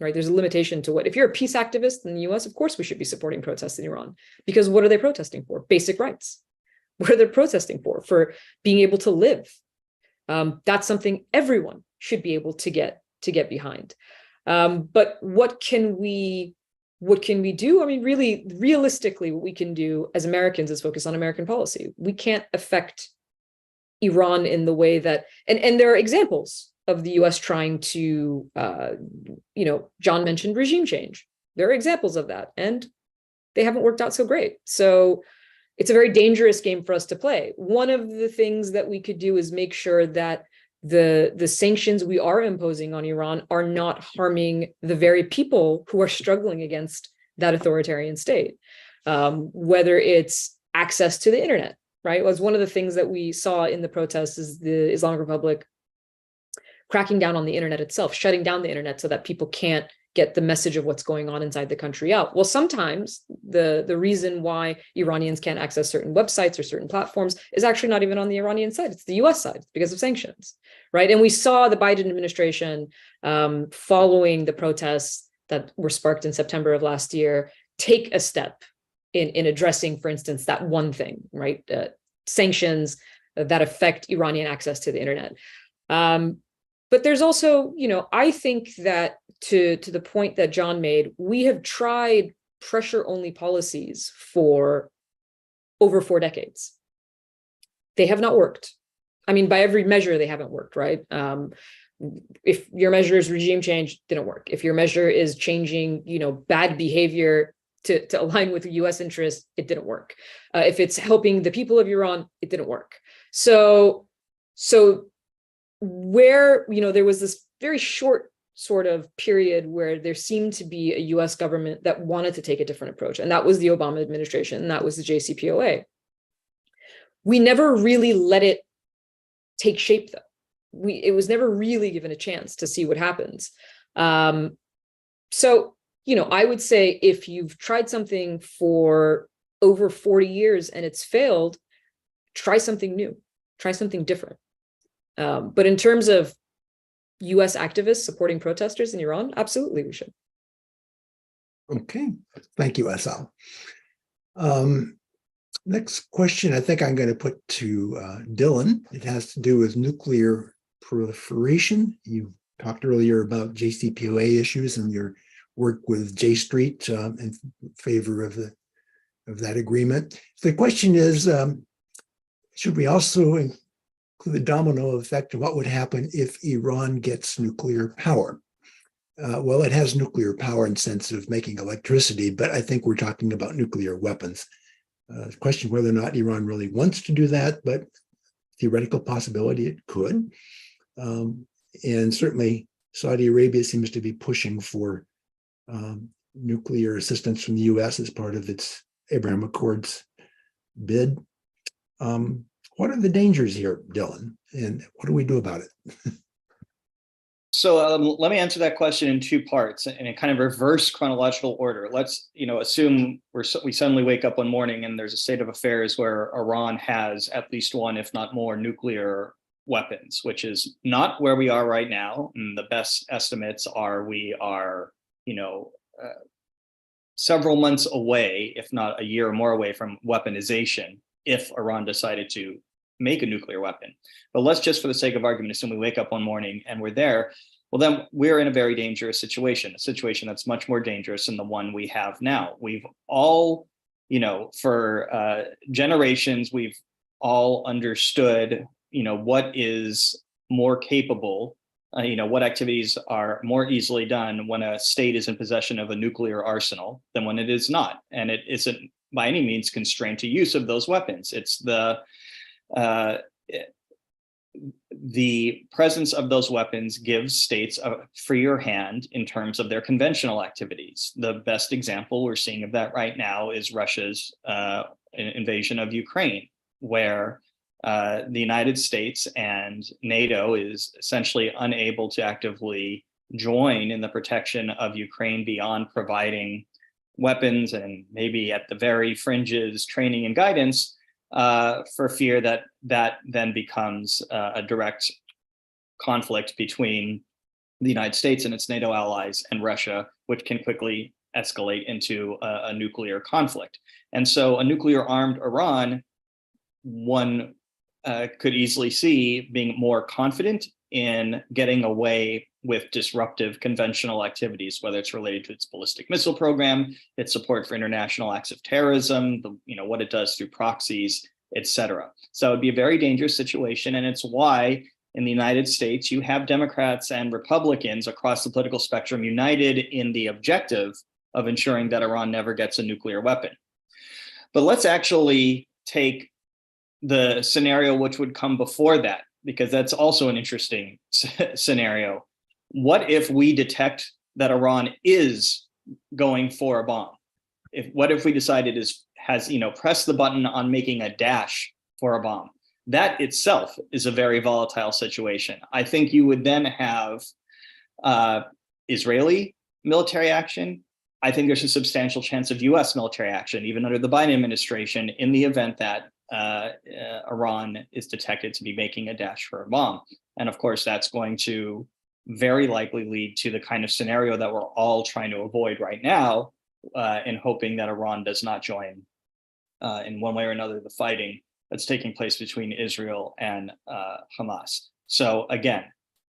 Right? There's a limitation to if you're a peace activist in the US, of course we should be supporting protests in Iran, because what are they protesting for? Basic rights. What are they protesting for? For being able to live. That's something everyone should be able to get behind. But what can we do? I mean, really, realistically, what we can do as Americans is focus on American policy. We can't affect Iran in the way that, and there are examples of the US trying to, John mentioned regime change. There are examples of that, and they haven't worked out so great. So it's a very dangerous game for us to play. One of the things that we could do is make sure that the sanctions we are imposing on Iran are not harming the very people who are struggling against that authoritarian state, whether it's access to the internet, right? It was one of the things that we saw in the protests is the Islamic Republic cracking down on the internet itself, shutting down the internet so that people can't get the message of what's going on inside the country out. Well, sometimes the reason why Iranians can't access certain websites or certain platforms is actually not even on the Iranian side. It's the US side because of sanctions, right? And we saw the Biden administration following the protests that were sparked in September of last year, take a step in addressing, for instance, that one thing, right? Sanctions that affect Iranian access to the internet. But there's also, I think that to the point that John made, we have tried pressure-only policies for over 4 decades. They have not worked. I mean, by every measure, they haven't worked, right? If your measure is regime change, didn't work. If your measure is changing, bad behavior to align with the US interests, it didn't work. If it's helping the people of Iran, it didn't work. So where, there was this very short sort of period where there seemed to be a US government that wanted to take a different approach. And that was the Obama administration, and that was the JCPOA. We never really let it take shape, though. It was never really given a chance to see what happens. So, I would say if you've tried something for over 40 years and it's failed, try something new, try something different. But in terms of US activists supporting protesters in Iran, absolutely we should. Okay, thank you, Asal. Next question, I think I'm going to put to Dylan. It has to do with nuclear proliferation. You talked earlier about JCPOA issues and your work with J Street in favor of that agreement. So the question is, should we also include the domino effect of what would happen if Iran gets nuclear power? Well, it has nuclear power in the sense of making electricity, but I think we're talking about nuclear weapons. The question whether or not Iran really wants to do that, but theoretical possibility it could. And certainly Saudi Arabia seems to be pushing for nuclear assistance from the US as part of its Abraham Accords bid. What are the dangers here, Dylan? And what do we do about it? So let me answer that question in 2 parts in a kind of reverse chronological order. Let's, assume we suddenly wake up one morning and there's a state of affairs where Iran has at least one, if not more, nuclear weapons, which is not where we are right now. And the best estimates are we are, several months away, if not a year or more away from weaponization, if Iran decided to make a nuclear weapon. But let's just, for the sake of argument, assume we wake up one morning and we're there. Well, then we're in a very dangerous situation, a situation that's much more dangerous than the one we have now. We've all, for generations, we've all understood, what is more capable What activities are more easily done when a state is in possession of a nuclear arsenal than when it is not, and it isn't by any means constrained to use of those weapons. It's the presence of those weapons gives states a freer hand in terms of their conventional activities. The best example we're seeing of that right now is Russia's invasion of Ukraine, where the United States and NATO is essentially unable to actively join in the protection of Ukraine beyond providing weapons and maybe at the very fringes training and guidance, for fear that then becomes a direct conflict between the United States and its NATO allies and Russia, which can quickly escalate into a nuclear conflict. And so a nuclear armed Iran, one could easily see being more confident in getting away with disruptive conventional activities, whether it's related to its ballistic missile program, its support for international acts of terrorism, what it does through proxies, etc. So it'd be a very dangerous situation. And it's why in the United States, you have Democrats and Republicans across the political spectrum united in the objective of ensuring that Iran never gets a nuclear weapon. But let's actually take the scenario which would come before that, because that's also an interesting scenario. What if we detect that Iran is going for a bomb? What if we decide it has pressed the button on making a dash for a bomb? That itself is a very volatile situation. I think you would then have Israeli military action. I think there's a substantial chance of US military action, even under the Biden administration, in the event that Iran is detected to be making a dash for a bomb. And of course, that's going to very likely lead to the kind of scenario that we're all trying to avoid right now, in hoping that Iran does not join in one way or another the fighting that's taking place between Israel and Hamas. So again,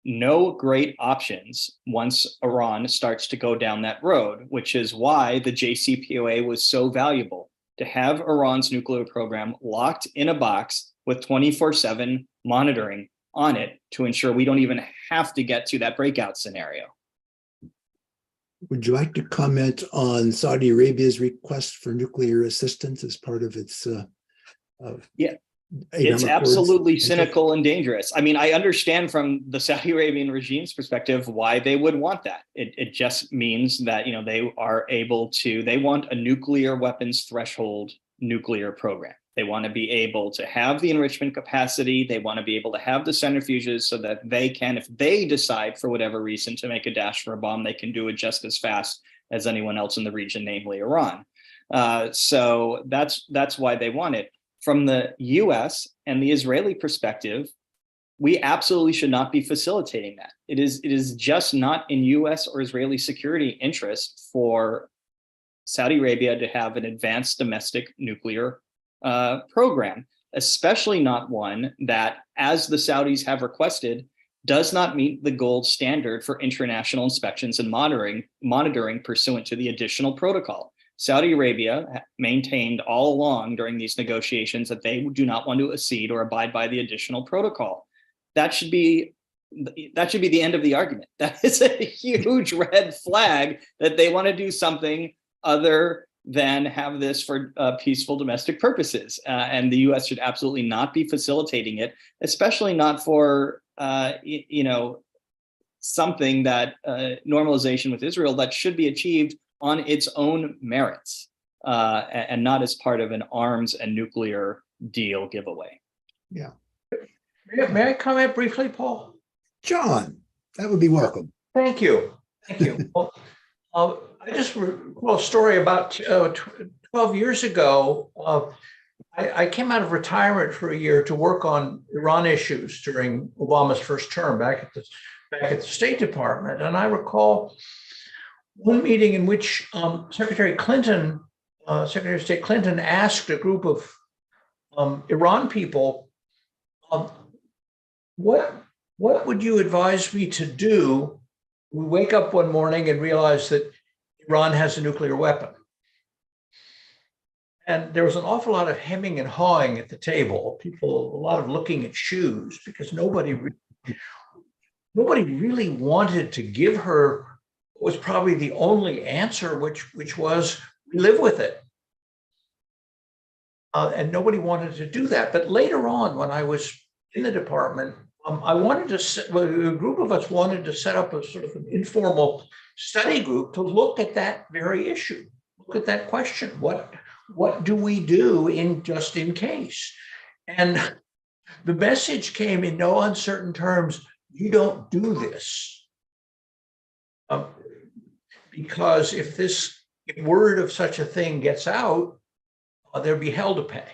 no great options once Iran starts to go down that road, which is why the JCPOA was so valuable, to have Iran's nuclear program locked in a box with 24/7 monitoring on it to ensure we don't even have to get to that breakout scenario. Would you like to comment on Saudi Arabia's request for nuclear assistance as part of its It's absolutely cynical and dangerous. I mean, I understand from the Saudi Arabian regime's perspective why they would want that. It just means that they are able to, they want a nuclear weapons threshold nuclear program. They want to be able to have the enrichment capacity. They want to be able to have the centrifuges so that they can, if they decide for whatever reason to make a dash for a bomb, they can do it just as fast as anyone else in the region, namely Iran. So that's why they want it. From the US and the Israeli perspective, we absolutely should not be facilitating that. It is just not in US or Israeli security interest for Saudi Arabia to have an advanced domestic nuclear program, especially not one that, as the Saudis have requested, does not meet the gold standard for international inspections and monitoring pursuant to the additional protocol. Saudi Arabia maintained all along during these negotiations that they do not want to accede or abide by the additional protocol. That should be the end of the argument. That is a huge red flag that they want to do something other than have this for peaceful domestic purposes. And the US should absolutely not be facilitating it, especially not for, something that normalization with Israel that should be achieved on its own merits, and not as part of an arms and nuclear deal giveaway. Yeah. May I comment briefly, Paul? John, that would be welcome. Thank you. Thank you. Well, I just recall a story about 12 years ago. I came out of retirement for a year to work on Iran issues during Obama's first term back at the State Department. And I recall one meeting in which Secretary of State Clinton asked a group of Iran people, what would you advise me to do? We wake up one morning and realize that Iran has a nuclear weapon. And there was an awful lot of hemming and hawing at the table, a lot of looking at shoes, because nobody nobody really wanted to give her what was probably the only answer, which was we live with it. And nobody wanted to do that. But later on, when I was in the department, a group of us wanted to set up a sort of an informal study group to look at that very issue, look at that question. What do we do just in case? And the message came in no uncertain terms: you don't do this. Because if word of such a thing gets out, there'd be hell to pay.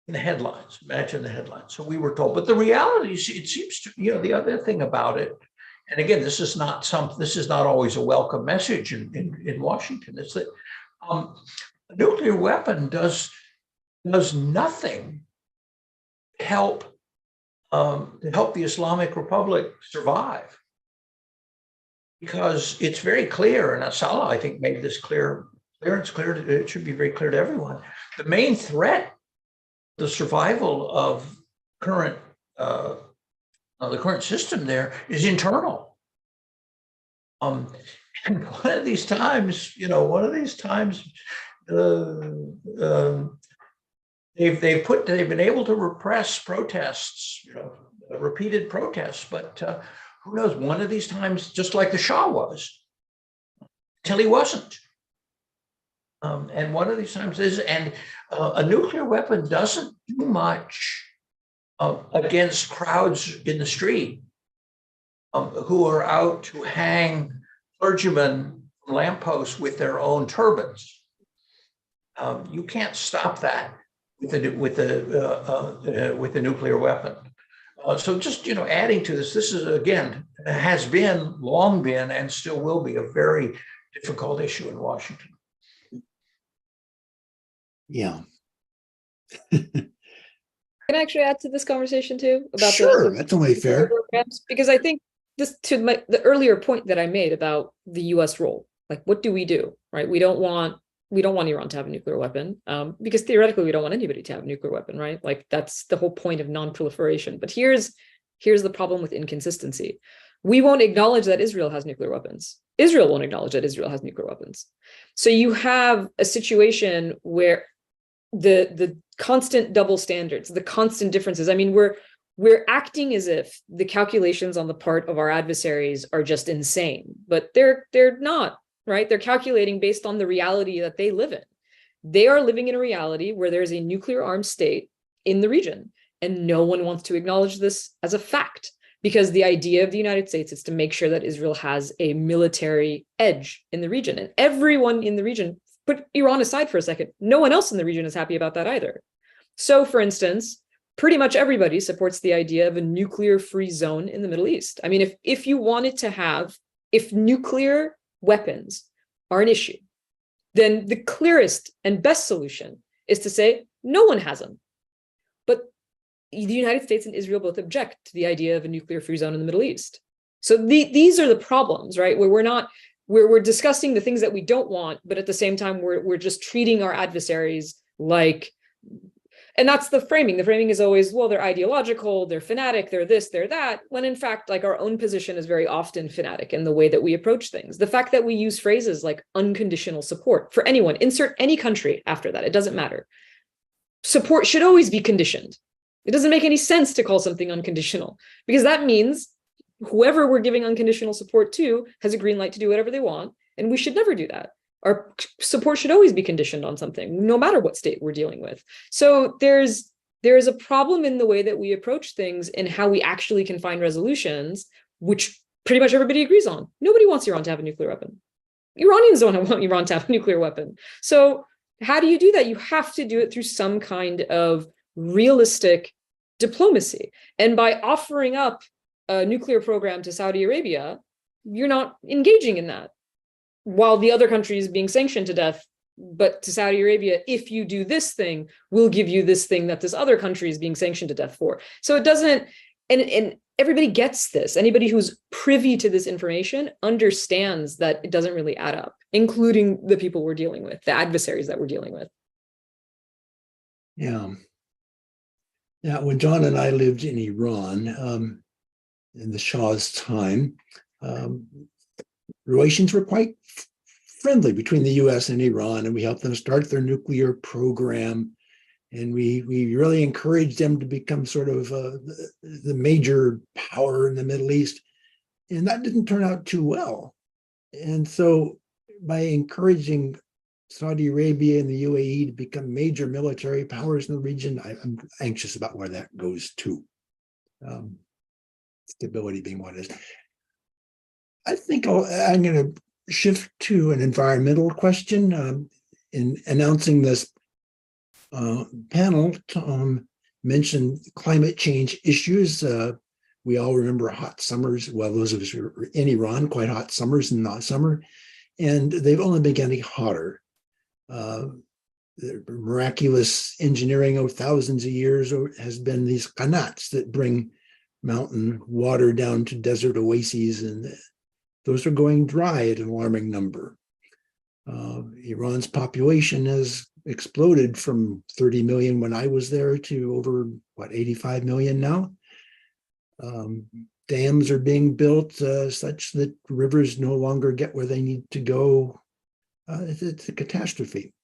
In the headlines, imagine the headlines. So we were told, but the reality is, it seems to, the other thing about it, and again, this is not always a welcome message in Washington, is that a nuclear weapon does nothing to help the Islamic Republic survive. Because it's very clear, and Salah, I think, made this clear. It should be very clear to everyone. The main threat, the survival of the current system there, is internal. And one of these times, they've been able to repress protests, repeated protests, but who knows? One of these times, just like the Shah was, till he wasn't. And one of these times is, and a nuclear weapon doesn't do much against crowds in the street who are out to hang clergymen from lampposts with their own turbans. You can't stop that with a nuclear weapon. So just, adding to this is, again, has been, long been, and still will be a very difficult issue in Washington. Yeah. Can I actually add to this conversation too? About Sure, that's only fair. programs? Because I think this, the earlier point that I made about the US role, like, what do we do, right? We don't want Iran to have a nuclear weapon, because theoretically we don't want anybody to have a nuclear weapon, right? Like, that's the whole point of non-proliferation. But here's the problem with inconsistency. We won't acknowledge that Israel has nuclear weapons. Israel won't acknowledge that Israel has nuclear weapons. So you have a situation where the constant double standards, the constant differences. I mean, we're acting as if the calculations on the part of our adversaries are just insane, but they're not. Right? They're calculating based on the reality that they live in. They are living in a reality where there's a nuclear armed state in the region, and no one wants to acknowledge this as a fact, because the idea of the United States is to make sure that Israel has a military edge in the region. And everyone in the region, put Iran aside for a second, no one else in the region is happy about that either. So, for instance, pretty much everybody supports the idea of a nuclear-free zone in the Middle East. I mean, if you wanted to have, if nuclear weapons are an issue, then the clearest and best solution is to say no one has them. But the United States and Israel both object to the idea of a nuclear-free zone in the Middle East. So these are the problems, right? Where we're discussing the things that we don't want, but at the same time we're just treating our adversaries like. And that's the framing. The framing is always, well, they're ideological, they're fanatic, they're this, they're that, when in fact, like, our own position is very often fanatic in the way that we approach things. The fact that we use phrases like unconditional support for anyone, insert any country after that, it doesn't matter. Support should always be conditioned. It doesn't make any sense to call something unconditional, because that means whoever we're giving unconditional support to has a green light to do whatever they want, and we should never do that. Our support should always be conditioned on something, no matter what state we're dealing with. So there is a problem in the way that we approach things and how we actually can find resolutions, which pretty much everybody agrees on. Nobody wants Iran to have a nuclear weapon. Iranians don't want Iran to have a nuclear weapon. So how do you do that? You have to do it through some kind of realistic diplomacy. And by offering up a nuclear program to Saudi Arabia, you're not engaging in that, while the other country is being sanctioned to death. But to Saudi Arabia, if you do this thing, we'll give you this thing that this other country is being sanctioned to death for. So it doesn't, and everybody gets this. Anybody who's privy to this information understands that it doesn't really add up, including the people we're dealing with, the adversaries that we're dealing with. Yeah. Yeah, when John and I lived in Iran, in the Shah's time, relations were quite friendly between the US and Iran, and we helped them start their nuclear program. And we really encouraged them to become sort of the major power in the Middle East. And that didn't turn out too well. And so by encouraging Saudi Arabia and the UAE to become major military powers in the region, I'm anxious about where that goes to. Stability being what it is. I think I'm going to shift to an environmental question. In announcing this panel, Tom mentioned climate change issues. We all remember hot summers. Well, those of us who are in Iran, quite hot summers in the summer, and they've only been getting hotter. The miraculous engineering of thousands of years has been these qanats that bring mountain water down to desert oases, and those are going dry at an alarming number. Iran's population has exploded from 30 million when I was there to over, 85 million now. Dams are being built such that rivers no longer get where they need to go. It's a catastrophe.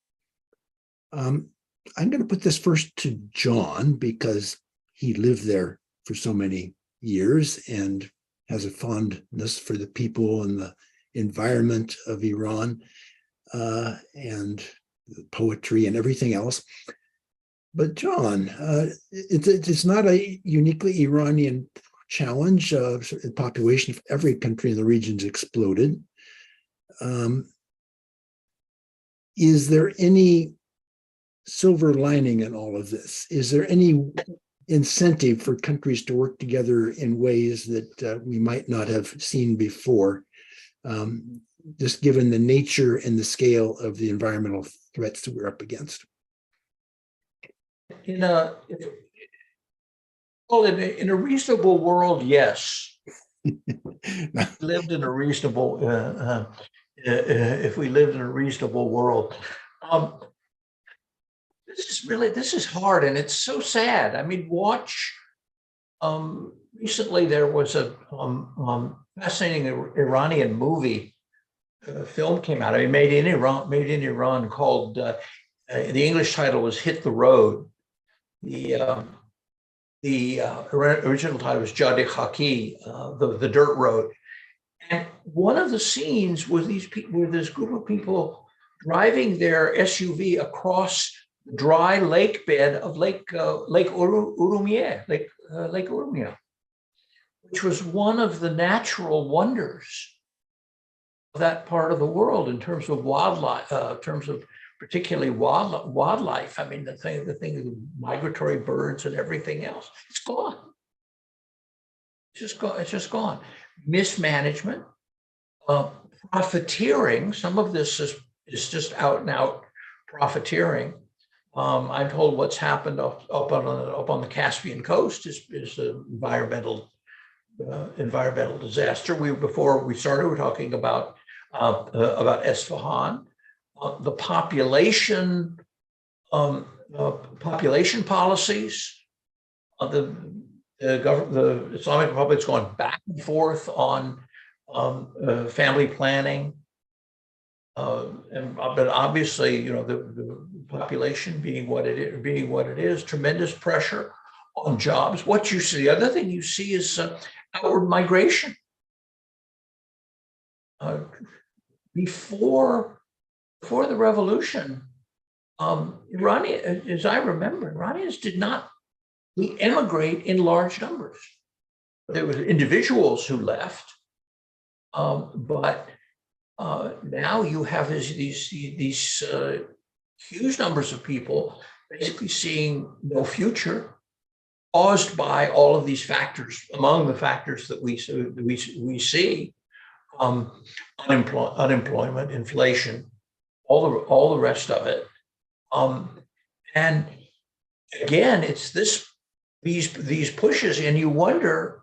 I'm going to put this first to John because he lived there for so many years and has a fondness for the people and the environment of Iran and the poetry and everything else. But John, it's not a uniquely Iranian challenge. The population of every country in the region's exploded. Is there any silver lining in all of this? Is there any incentive for countries to work together in ways that we might not have seen before, just given the nature and the scale of the environmental threats that we're up against? In a reasonable world, yes. If we lived in a reasonable world. This is hard, and it's so sad. I mean, watch. Recently, there was a fascinating Iranian movie. Film came out. I mean, made in Iran, called. The English title was "Hit the Road." The original title was Jade Haki, the dirt road. And one of the scenes was this group of people driving their SUV across the dry lake bed of Lake Urumia, which was one of the natural wonders of that part of the world in terms of wildlife, particularly wildlife. I mean, the thing of migratory birds and everything else. It's gone. It's just gone. Mismanagement, profiteering. Some of this is just out and out profiteering. I'm told what's happened up on the Caspian coast is an environmental disaster. Before we started, we were talking about Esfahan. The population policies, the Islamic Republic's going back and forth on family planning, but obviously, the population being what it is, tremendous pressure on jobs. What you see, the other thing you see is outward migration. Before the revolution, Iranian, as I remember, Iranians did not emigrate in large numbers. There were individuals who left, but now you have these huge numbers of people basically seeing no future, caused by all of these factors. Among the factors that we see, unemployment, inflation, all the rest of it, and again, it's these pushes, and you wonder.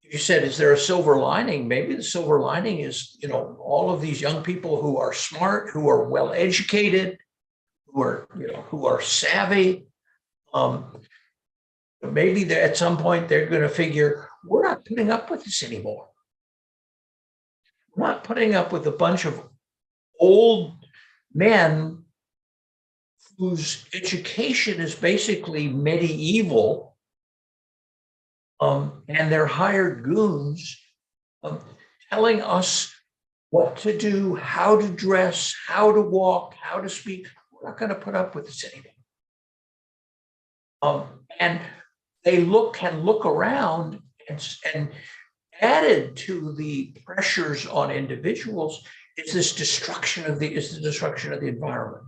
You said, is there a silver lining? Maybe the silver lining is, all of these young people who are smart, who are well educated, who are savvy, maybe at some point they're going to figure, we're not putting up with this anymore. We're not putting up with a bunch of old men whose education is basically medieval, and they're hired goons telling us what to do, how to dress, how to walk, how to speak. We're not going to put up with this anymore. And they can look around, and added to the pressures on individuals is the destruction of the environment.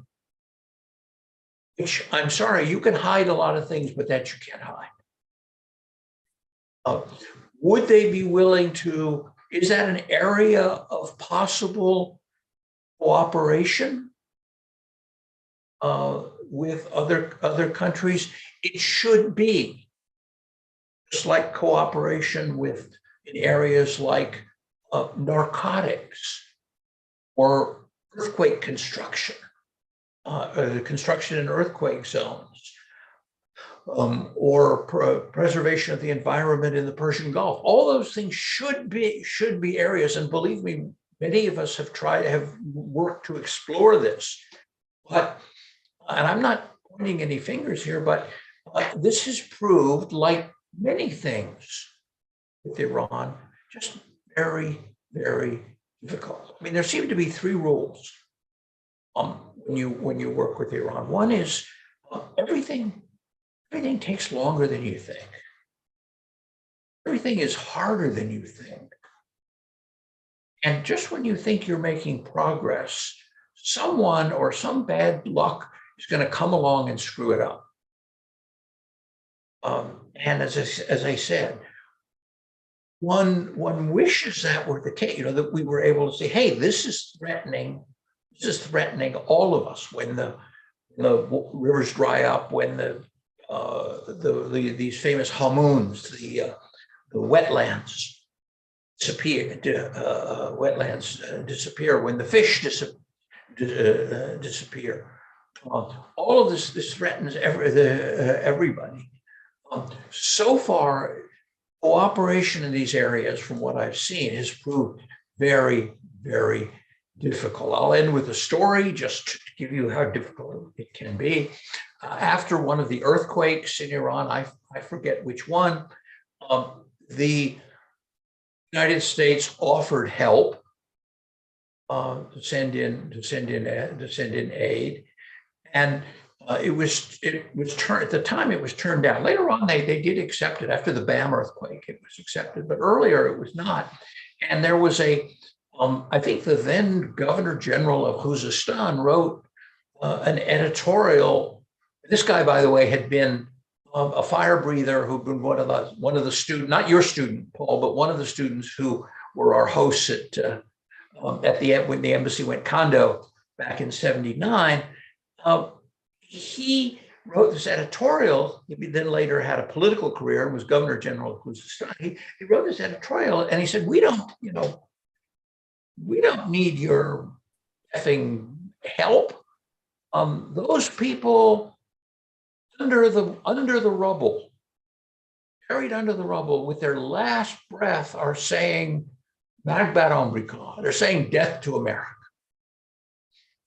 Which, I'm sorry, you can hide a lot of things, but that you can't hide. Would they be willing to? Is that an area of possible cooperation with other countries? It should be, just like cooperation in areas like narcotics or earthquake construction, the construction in earthquake zones, or preservation of the environment in the Persian Gulf. All those things should be areas, and believe me, many of us have worked to explore this. But, and I'm not pointing any fingers here, but this has proved, like many things with Iran, just very, very difficult. I mean, there seem to be three rules when you work with Iran. One is everything takes longer than you think. Everything is harder than you think. And just when you think you're making progress, someone or some bad luck is going to come along and screw it up. And as I said, one wishes that were the case, that we were able to say, hey, this is threatening all of us when the rivers dry up, when these famous hamoons, the wetlands disappear, disappear, when the fish disappear. All of this threatens everybody. So far, cooperation in these areas, from what I've seen, has proved very, very difficult. I'll end with a story just to give you how difficult it can be. After one of the earthquakes in Iran, I forget which one, the United States offered help to send in aid, and it was turned, at the time it was turned down. Later on, they did accept it. After the BAM earthquake, it was accepted, but earlier it was not. And there was I think the then Governor General of Khuzestan wrote an editorial. This guy, by the way, had been a fire breather who'd been one of the students, not your student, Paul, but one of the students who were our hosts when the embassy went condo back in '79. He wrote this editorial. He then later had a political career and was Governor General of Khuzestan. He wrote this editorial and he said, we don't need your effing help. Those people under the rubble, buried under the rubble, with their last breath, are saying "Magbat Omrika." They're saying "death to America."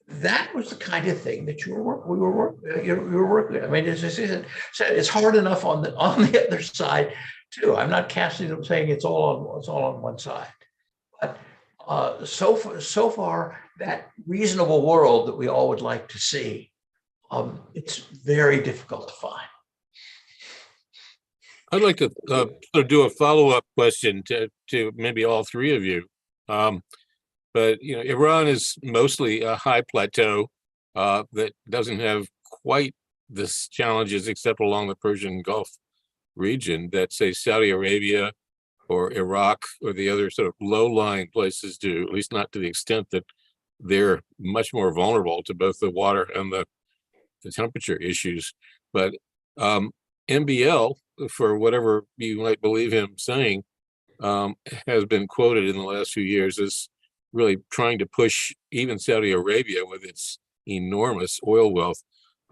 That was the kind of thing that you were working with. I mean, it's hard enough on the other side too. I'm not casting them saying it's all on one side, but so far, that reasonable world that we all would like to see, it's very difficult to find. I'd like to sort of do a follow-up question to maybe all three of you. But Iran is mostly a high plateau that doesn't have quite this challenges except along the Persian Gulf region that, say, Saudi Arabia or Iraq or the other sort of low-lying places do, at least not to the extent that they're much more vulnerable to both the water and the temperature issues. But MBL, for whatever you might believe him saying, has been quoted in the last few years as really trying to push even Saudi Arabia, with its enormous oil wealth,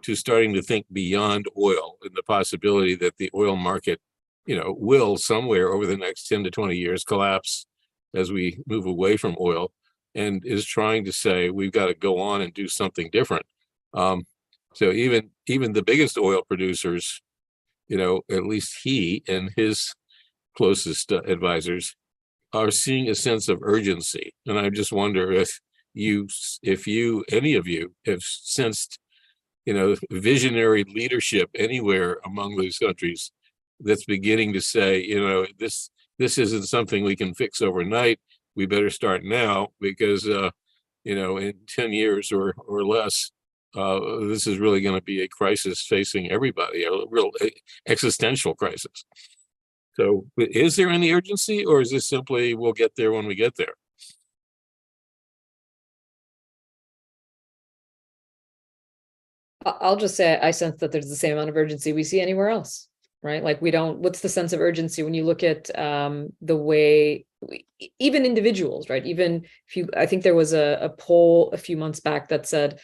starting to think beyond oil and the possibility that the oil market, will somewhere over the next 10 to 20 years collapse as we move away from oil, and is trying to say we've got to go on and do something different. So even the biggest oil producers, at least he and his closest advisors are seeing a sense of urgency. And I just wonder if any of you have sensed, visionary leadership anywhere among those countries that's beginning to say, this isn't something we can fix overnight. We better start now because, in 10 years or less, this is really going to be a crisis facing everybody, a real existential crisis. So is there any urgency, or is this simply we'll get there when we get there? I'll just say I sense that there's the same amount of urgency we see anywhere else, right? Like what's the sense of urgency when you look at the way even individuals, right? Even if I think there was a poll a few months back that said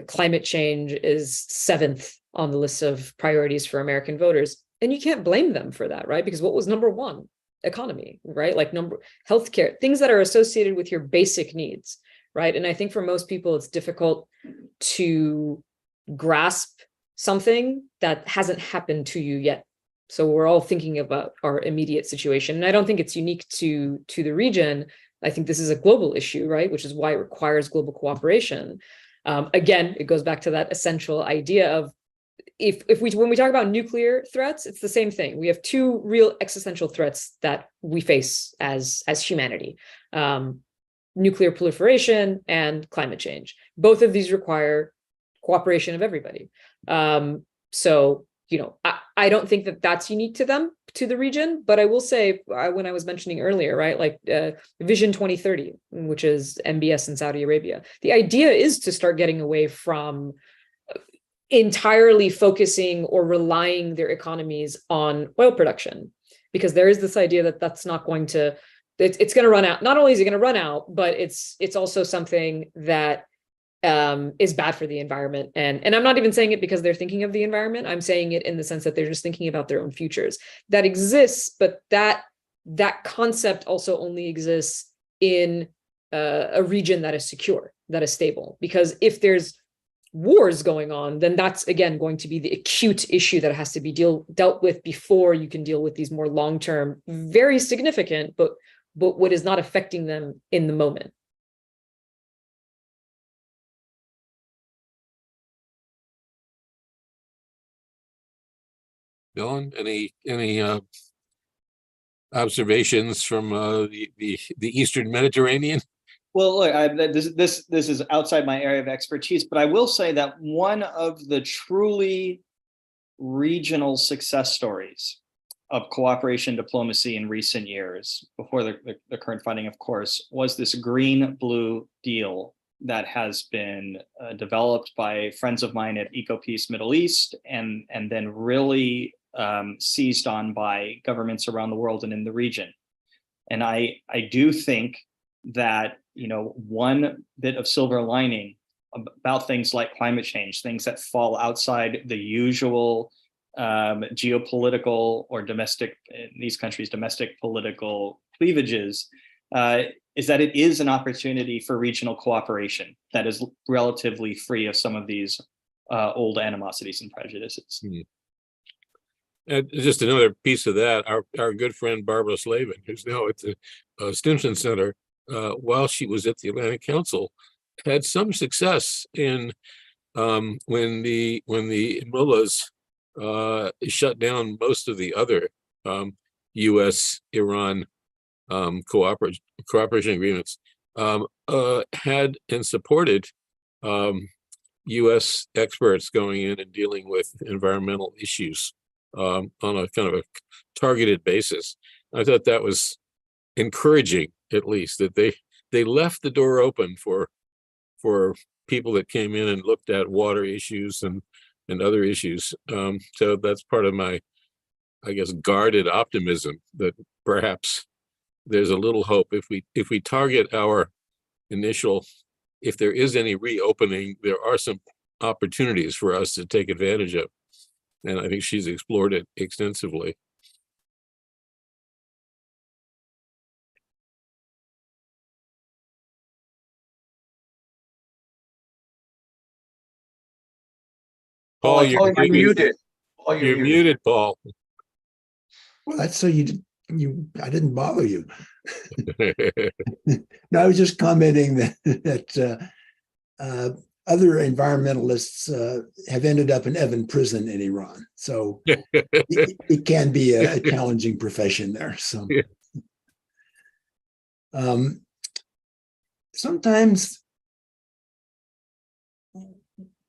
climate change is 7th on the list of priorities for American voters. And you can't blame them for that, right? Because what was number 1? Economy, right? Like healthcare, things that are associated with your basic needs, right? And I think for most people, it's difficult to grasp something that hasn't happened to you yet. So we're all thinking about our immediate situation. And I don't think it's unique to the region. I think this is a global issue, right? Which is why it requires global cooperation. Again, it goes back to that essential idea of when we talk about nuclear threats, it's the same thing. We have 2 real existential threats that we face as humanity: nuclear proliferation and climate change. Both of these require cooperation of everybody. So, I don't think that that's unique to the region, but I will say, when I was mentioning earlier, right, like Vision 2030, which is MBS in Saudi Arabia, the idea is to start getting away from entirely focusing or relying their economies on oil production, because there is this idea that that's not going to, it's going to run out. Not only is it going to run out, but it's also something that is bad for the environment. And I'm not even saying it because they're thinking of the environment. I'm saying it in the sense that they're just thinking about their own futures. That exists, but that concept also only exists in a region that is secure, that is stable. Because if there's wars going on, then that's again going to be the acute issue that has to be dealt with before you can deal with these more long-term, very significant, but what is not affecting them in the moment. Dylan, any observations from the Eastern Mediterranean? Well, look, this is outside my area of expertise, but I will say that one of the truly regional success stories of cooperation diplomacy in recent years, before the current funding, of course, was this green-blue deal that has been developed by friends of mine at EcoPeace Middle East, and then really seized on by governments around the world and in the region. And I do think that one bit of silver lining about things like climate change, things that fall outside the usual geopolitical or domestic, in these countries, domestic political cleavages, is that it is an opportunity for regional cooperation that is relatively free of some of these old animosities and prejudices. Mm-hmm. And just another piece of that, our good friend Barbara Slavin, who's now at the Stimson Center, while she was at the Atlantic Council, had some success in when the mullahs shut down most of the other U.S.-Iran cooperation agreements, had and supported U.S. experts going in and dealing with environmental issues on a kind of a targeted basis. I thought that was encouraging, at least, that they left the door open for people that came in and looked at water issues and other issues. So that's part of my, I guess, guarded optimism that perhaps there's a little hope if we target our initial, if there is any reopening, there are some opportunities for us to take advantage of. And I think she's explored it extensively. Paul, you're You're muted. muted. Paul, You're muted, Paul. Well, that's so I didn't bother you. No, I was just commenting that other environmentalists have ended up in Evin prison in Iran. So it can be a challenging profession there. So sometimes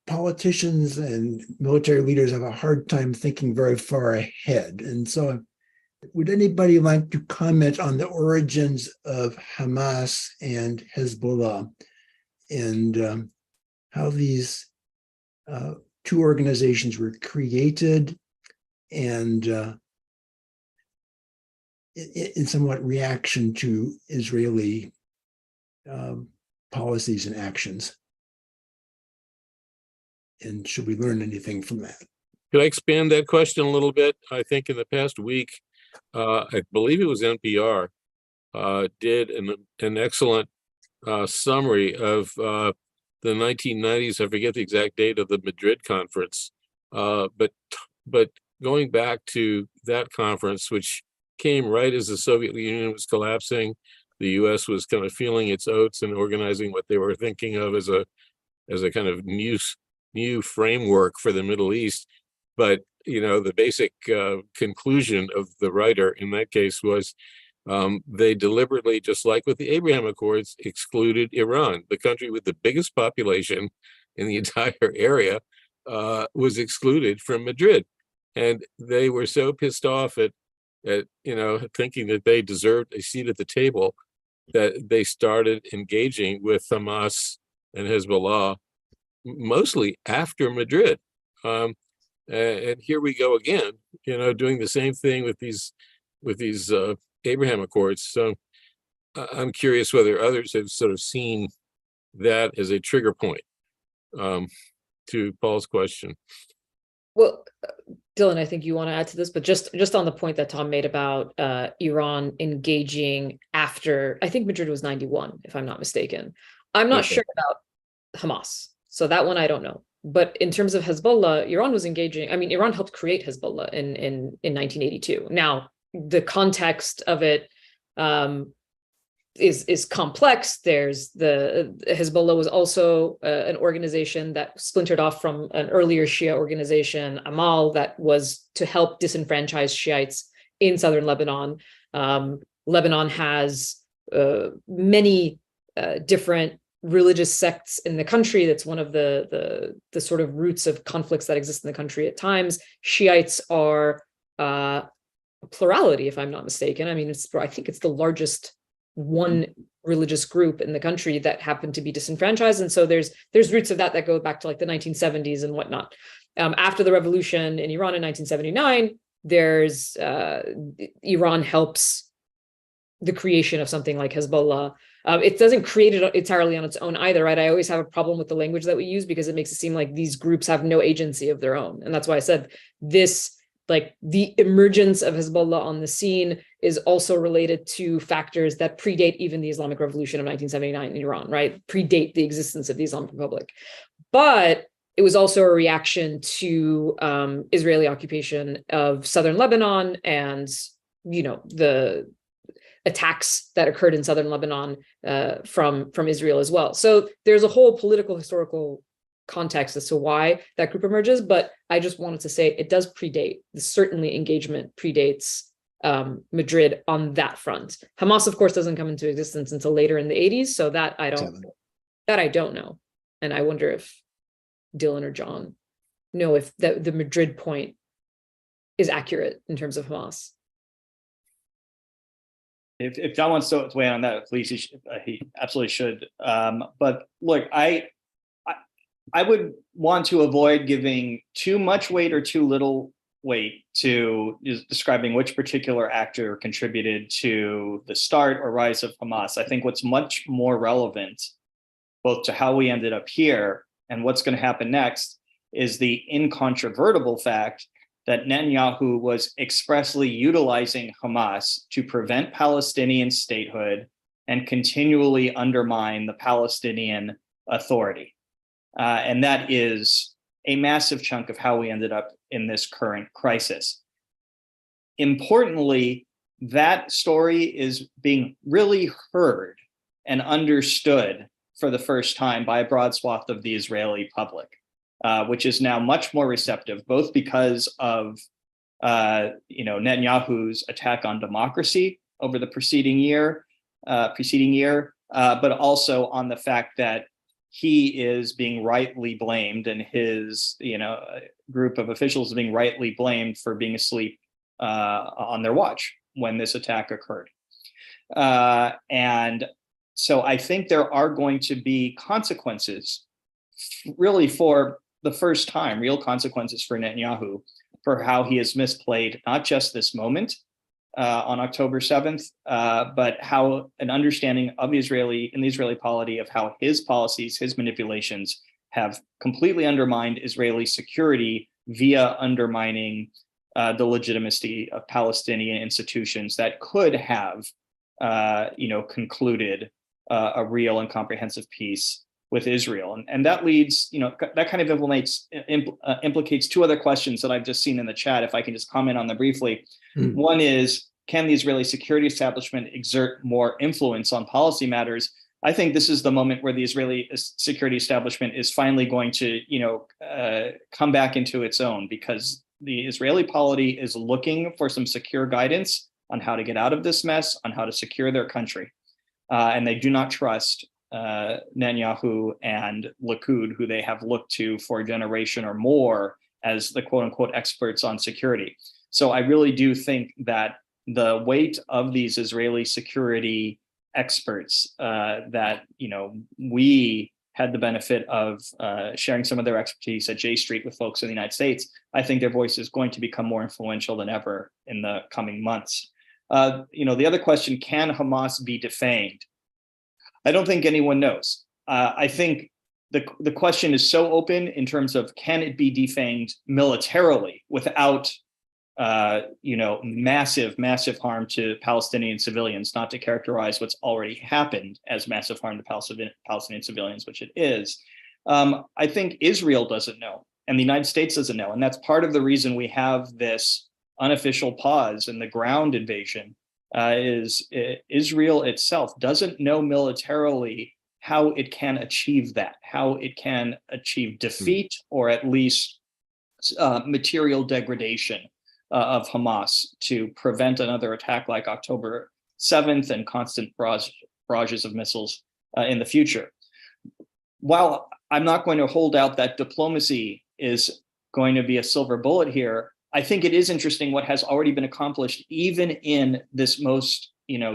politicians and military leaders have a hard time thinking very far ahead. And so would anybody like to comment on the origins of Hamas and Hezbollah and how these two organizations were created and in somewhat reaction to Israeli policies and actions? And should we learn anything from that? Could I expand that question a little bit? I think in the past week, I believe it was NPR, did an excellent summary of the 1990s. I forget the exact date of the Madrid conference, but going back to that conference, which came right as the Soviet Union was collapsing, the U.S. was kind of feeling its oats and organizing what they were thinking of as a kind of new framework for the Middle East. But the basic conclusion of the writer in that case was they deliberately, just like with the Abraham Accords, excluded Iran. The country with the biggest population in the entire area was excluded from Madrid. And they were so pissed off at thinking that they deserved a seat at the table that they started engaging with Hamas and Hezbollah mostly after Madrid. And here we go again, doing the same thing with these Abraham Accords. So I'm curious whether others have sort of seen that as a trigger point to Paul's question. Well, Dylan, I think you want to add to this, but just on the point that Tom made about Iran engaging after, I think Madrid was 91, if I'm not mistaken. I'm not sure about Hamas. So that one I don't know. But in terms of Hezbollah, Iran was engaging. I mean, Iran helped create Hezbollah in 1982. Now, the context of it is complex. There's the Hezbollah was also an organization that splintered off from an earlier Shia organization, Amal, that was to help disenfranchise Shiites in southern Lebanon. Lebanon has many different religious sects in the country. That's one of the sort of roots of conflicts that exist in the country at times. Shiites are a plurality, if I'm not mistaken. I mean, I think it's the largest one religious group in the country that happen to be disenfranchised. And so there's roots of that go back to like the 1970s and whatnot. After the revolution in Iran in 1979, there's Iran helps the creation of something like Hezbollah. It doesn't create it entirely on its own either, right? I always have a problem with the language that we use because it makes it seem like these groups have no agency of their own. And that's why I said this, like the emergence of Hezbollah on the scene is also related to factors that predate even the Islamic Revolution of 1979 in Iran, right? Predate the existence of the Islamic Republic. But it was also a reaction to Israeli occupation of southern Lebanon and, the attacks that occurred in southern Lebanon from Israel as well. So there's a whole political, historical context as to why that group emerges, but I just wanted to say it does predate. Certainly engagement predates Madrid on that front. Hamas, of course, doesn't come into existence until later in the 80s, so that I don't know. And I wonder if Dylan or John know if the Madrid point is accurate in terms of Hamas. If John wants to weigh in on that, please, he absolutely should. But look, I would want to avoid giving too much weight or too little weight to describing which particular actor contributed to the start or rise of Hamas. I think what's much more relevant, both to how we ended up here and what's going to happen next is the incontrovertible fact that Netanyahu was expressly utilizing Hamas to prevent Palestinian statehood and continually undermine the Palestinian Authority. And that is a massive chunk of how we ended up in this current crisis. Importantly, that story is being really heard and understood for the first time by a broad swath of the Israeli public, which is now much more receptive, both because of Netanyahu's attack on democracy over the preceding year, but also on the fact that he is being rightly blamed, and his group of officials is being rightly blamed for being asleep on their watch when this attack occurred. And so I think there are going to be consequences, really for the first time, real consequences for Netanyahu for how he has misplayed not just this moment on October 7th, but how an understanding of the Israeli polity of how his policies, his manipulations have completely undermined Israeli security via undermining the legitimacy of Palestinian institutions that could have, concluded a real and comprehensive peace with Israel. And that leads, that kind of implicates two other questions that I've just seen in the chat, if I can just comment on them briefly. One is, can the Israeli security establishment exert more influence on policy matters? I think this is the moment where the Israeli security establishment is finally going to, come back into its own, because the Israeli polity is looking for some secure guidance on how to get out of this mess, on how to secure their country. And they do not trust Netanyahu and Likud, who they have looked to for a generation or more as the quote unquote experts on security. So I really do think that the weight of these Israeli security experts that, we had the benefit of sharing some of their expertise at J Street with folks in the United States, I think their voice is going to become more influential than ever in the coming months. The other question, can Hamas be defanged? I don't think anyone knows. I think the question is so open in terms of, can it be defanged militarily without massive harm to Palestinian civilians, not to characterize what's already happened as massive harm to Palestinian civilians, which it is. I think Israel doesn't know, and the United States doesn't know. And that's part of the reason we have this unofficial pause in the ground invasion, is Israel itself doesn't know militarily how it can achieve that, how it can achieve defeat or at least material degradation of Hamas to prevent another attack like October 7th and constant barrages of missiles in the future. While I'm not going to hold out that diplomacy is going to be a silver bullet here, I think it is interesting what has already been accomplished, even in this most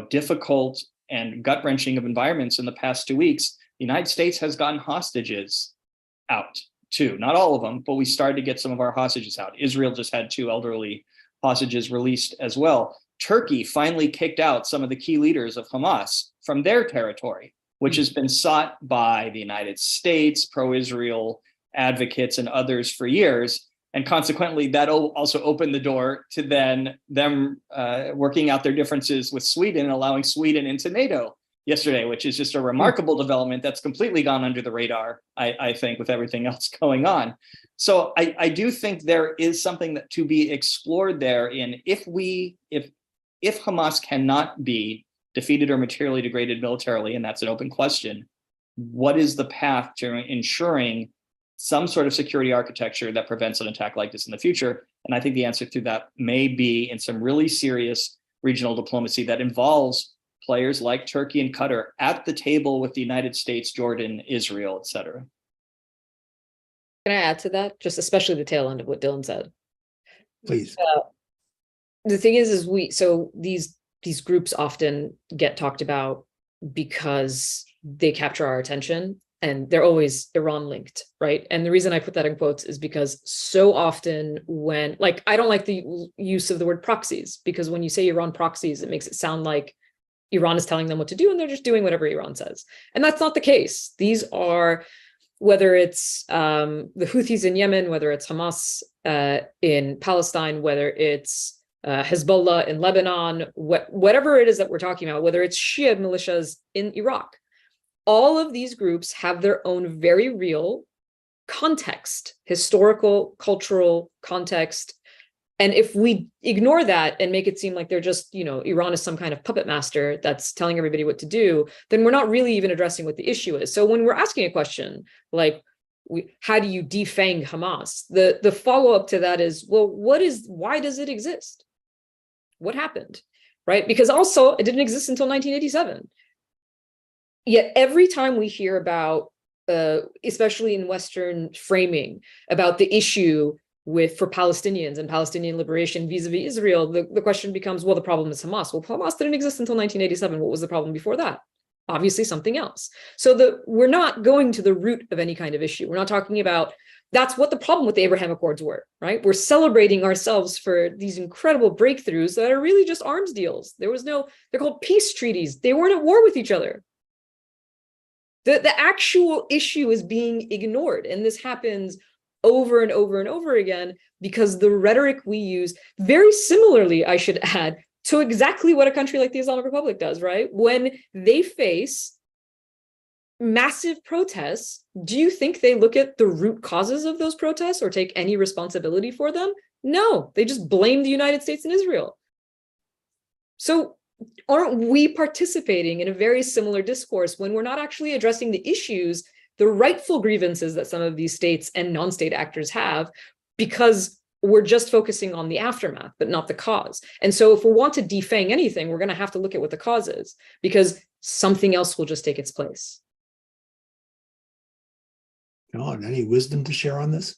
difficult and gut-wrenching of environments in the past 2 weeks. The United States has gotten hostages out too. Not all of them, but we started to get some of our hostages out. Israel just had 2 elderly hostages released as well. Turkey finally kicked out some of the key leaders of Hamas from their territory, which has been sought by the United States, pro-Israel advocates, and others for years. And consequently, that also opened the door to them working out their differences with Sweden and allowing Sweden into NATO yesterday, which is just a remarkable development that's completely gone under the radar, I think, with everything else going on. So I do think there is something that to be explored there in if Hamas cannot be defeated or materially degraded militarily, and that's an open question, what is the path to ensuring some sort of security architecture that prevents an attack like this in the future? And I think the answer to that may be in some really serious regional diplomacy that involves players like Turkey and Qatar at the table with the United States, Jordan, Israel, et cetera. Can I add to that? Just especially the tail end of what Dylan said. Please. The thing is these groups often get talked about because they capture our attention. And they're always Iran linked, right? And the reason I put that in quotes is because so often when, I don't like the use of the word proxies, because when you say Iran proxies, it makes it sound like Iran is telling them what to do and they're just doing whatever Iran says. And that's not the case. These are whether it's the Houthis in Yemen, whether it's Hamas in Palestine, whether it's Hezbollah in Lebanon, whatever it is that we're talking about, whether it's Shia militias in Iraq, all of these groups have their own very real context, historical, cultural context. And if we ignore that and make it seem like they're just, Iran is some kind of puppet master that's telling everybody what to do, then we're not really even addressing what the issue is. So when we're asking a question like, how do you defang Hamas? The follow-up to that is, well, why does it exist? What happened, right? Because also it didn't exist until 1987. Yet every time we hear about, especially in Western framing, about the issue for Palestinians and Palestinian liberation vis-a-vis Israel, the question becomes, well, the problem is Hamas. Well, Hamas didn't exist until 1987. What was the problem before that? Obviously something else. So we're not going to the root of any kind of issue. We're not talking about, that's what the problem with the Abraham Accords were, right? We're celebrating ourselves for these incredible breakthroughs that are really just arms deals. They're called peace treaties. They weren't at war with each other. The actual issue is being ignored. And this happens over and over and over again because the rhetoric we use, very similarly, I should add, to exactly what a country like the Islamic Republic does, right? When they face massive protests, do you think they look at the root causes of those protests or take any responsibility for them? No, they just blame the United States and Israel. So aren't we participating in a very similar discourse when we're not actually addressing the issues, the rightful grievances that some of these states and non-state actors have, because we're just focusing on the aftermath, but not the cause? And so if we want to defang anything, we're going to have to look at what the cause is, because something else will just take its place. John, any wisdom to share on this?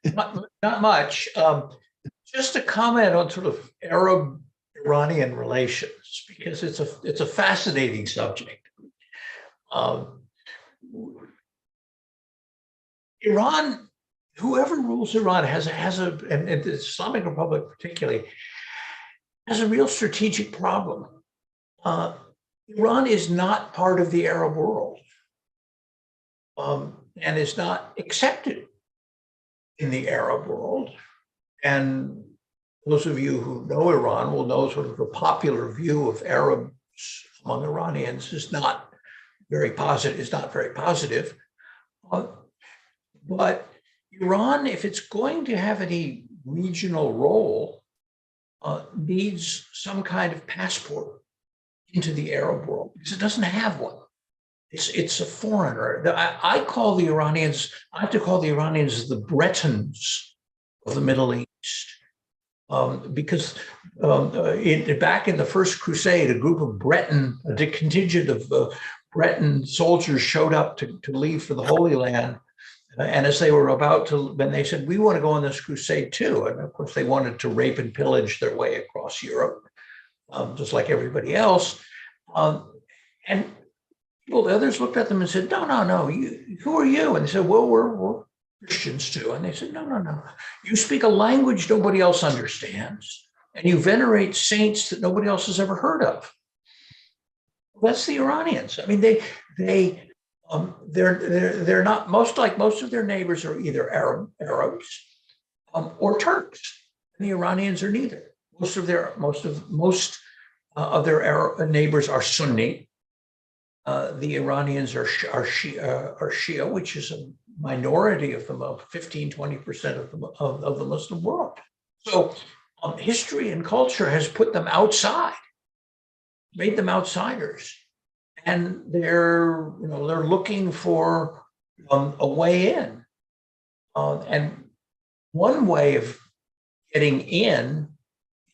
Not much. Just a comment on sort of Arab-Iranian relations, because it's a fascinating subject. Iran, whoever rules Iran and the Islamic Republic particularly, has a real strategic problem. Iran is not part of the Arab world, and is not accepted in the Arab world. And those of you who know Iran will know sort of the popular view of Arabs among Iranians is not very positive. But Iran, if it's going to have any regional role, needs some kind of passport into the Arab world, because it doesn't have one. It's a foreigner. I have to call the Iranians the Bretons of the Middle East, because back in the First Crusade, a contingent of Breton soldiers showed up to leave for the Holy Land. And as they were about to, then they said, we want to go on this crusade too. And of course, they wanted to rape and pillage their way across Europe, just like everybody else. And the others looked at them and said, no, who are you? And they said, well, we're Christians too. And they said, no. You speak a language nobody else understands, and you venerate saints that nobody else has ever heard of. That's the Iranians. I mean, they're not, most of their neighbors are either Arabs or Turks. And the Iranians are neither. Most of their Arab neighbors are Sunni. The Iranians are Shia, which is a minority of them, 15-20% of the Muslim world. So history and culture has put them outside, made them outsiders, and they're looking for a way in. And one way of getting in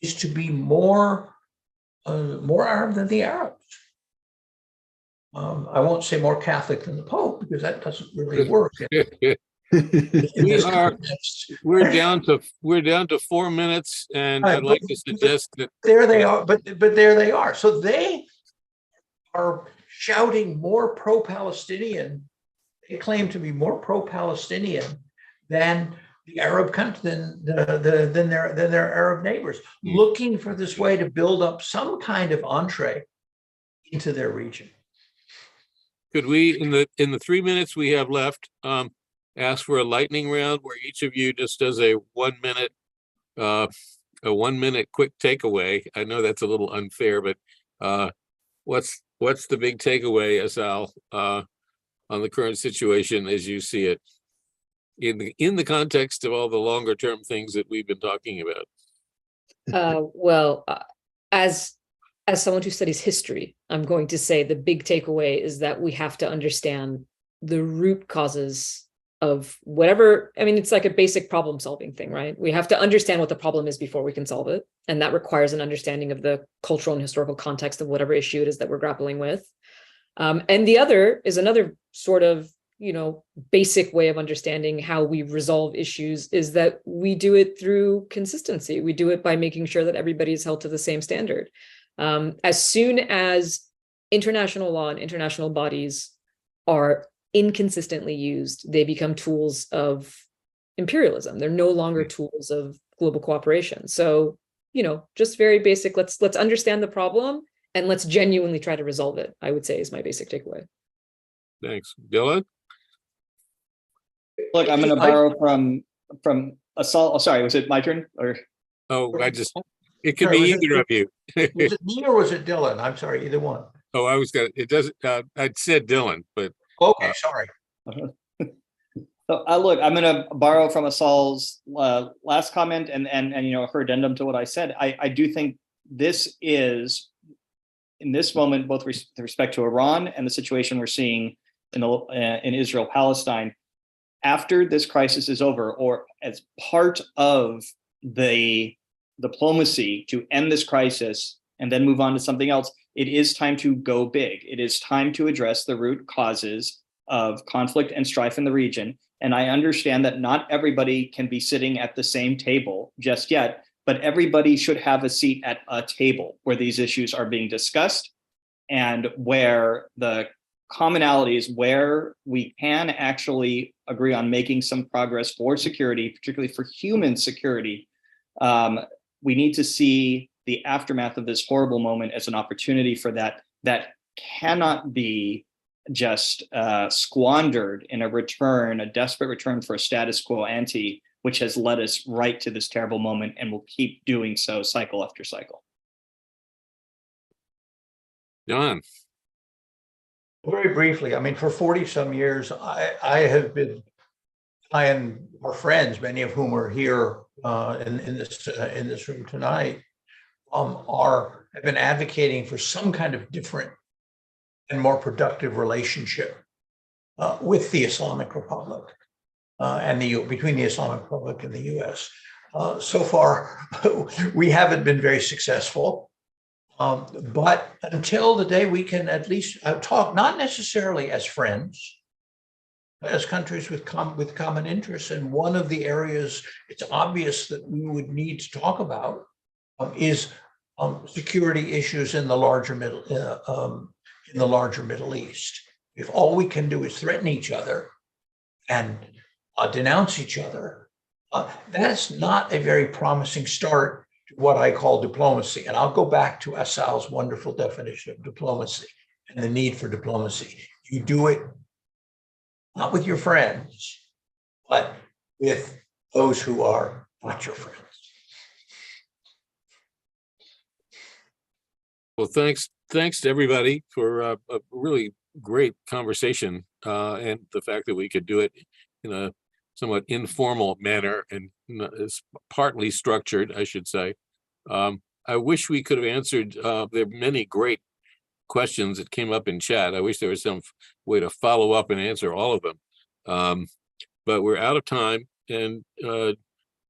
is to be more Arab than the Arabs. I won't say more Catholic than the Pope, because that doesn't really work. We're down to 4 minutes, and I'd like to suggest that there they are. But there they are. So they are shouting more pro-Palestinian. They claim to be more pro-Palestinian than the Arab country, than their Arab neighbors, looking for this way to build up some kind of entree into their region. Could we, in the 3 minutes we have left, ask for a lightning round where each of you just does a 1 minute, quick takeaway? I know that's a little unfair, but what's the big takeaway, Asal, on the current situation as you see it, in the context of all the longer term things that we've been talking about? Well, as someone who studies history, I'm going to say the big takeaway is that we have to understand the root causes of whatever. I mean, it's like a basic problem solving thing, right? We have to understand what the problem is before we can solve it. And that requires an understanding of the cultural and historical context of whatever issue it is that we're grappling with. And the other is another sort of, basic way of understanding how we resolve issues is that we do it through consistency. We do it by making sure that everybody is held to the same standard. As soon as international law and international bodies are inconsistently used, they become tools of imperialism. They're no longer tools of global cooperation. So, just very basic, let's understand the problem and let's genuinely try to resolve it, I would say, is my basic takeaway. Thanks. Dylan? Look, I'm going to borrow from Asal. Oh, sorry, was it my turn? Or It could be either of you. Was it me or was it Dylan? I'm sorry, either one. Oh, it doesn't, I'd said Dylan, but. Okay, sorry. So look, I'm going to borrow from Asal's last comment and her addendum to what I said. I do think this is, in this moment, both with respect to Iran and the situation we're seeing in Israel-Palestine, after this crisis is over, or as part of the diplomacy to end this crisis and then move on to something else, it is time to go big. It is time to address the root causes of conflict and strife in the region. And I understand that not everybody can be sitting at the same table just yet, but everybody should have a seat at a table where these issues are being discussed and where the commonalities, where we can actually agree on making some progress for security, particularly for human security. We need to see the aftermath of this horrible moment as an opportunity for that cannot be just squandered in a desperate return for a status quo ante, which has led us right to this terrible moment and will keep doing so cycle after cycle. John? Very briefly, I mean, for 40 some years, I have been, and our friends, many of whom are here in this room tonight, have been advocating for some kind of different and more productive relationship with the Islamic Republic and between the Islamic Republic and the U.S. So far, we haven't been very successful. But until the day we can at least talk, not necessarily as friends, but as countries with common interests. And one of the areas it's obvious that we would need to talk about is security issues in the larger Middle East. If all we can do is threaten each other and denounce each other, that's not a very promising start to what I call diplomacy. And I'll go back to Asal's wonderful definition of diplomacy and the need for diplomacy. You do it not with your friends, but with those who are not your friends. Well, thanks to everybody for a really great conversation and the fact that we could do it in a somewhat informal manner and is partly structured, I should say. I wish we could have answered, there are many great questions that came up in chat. I wish there was some way to follow up and answer all of them. But we're out of time, and to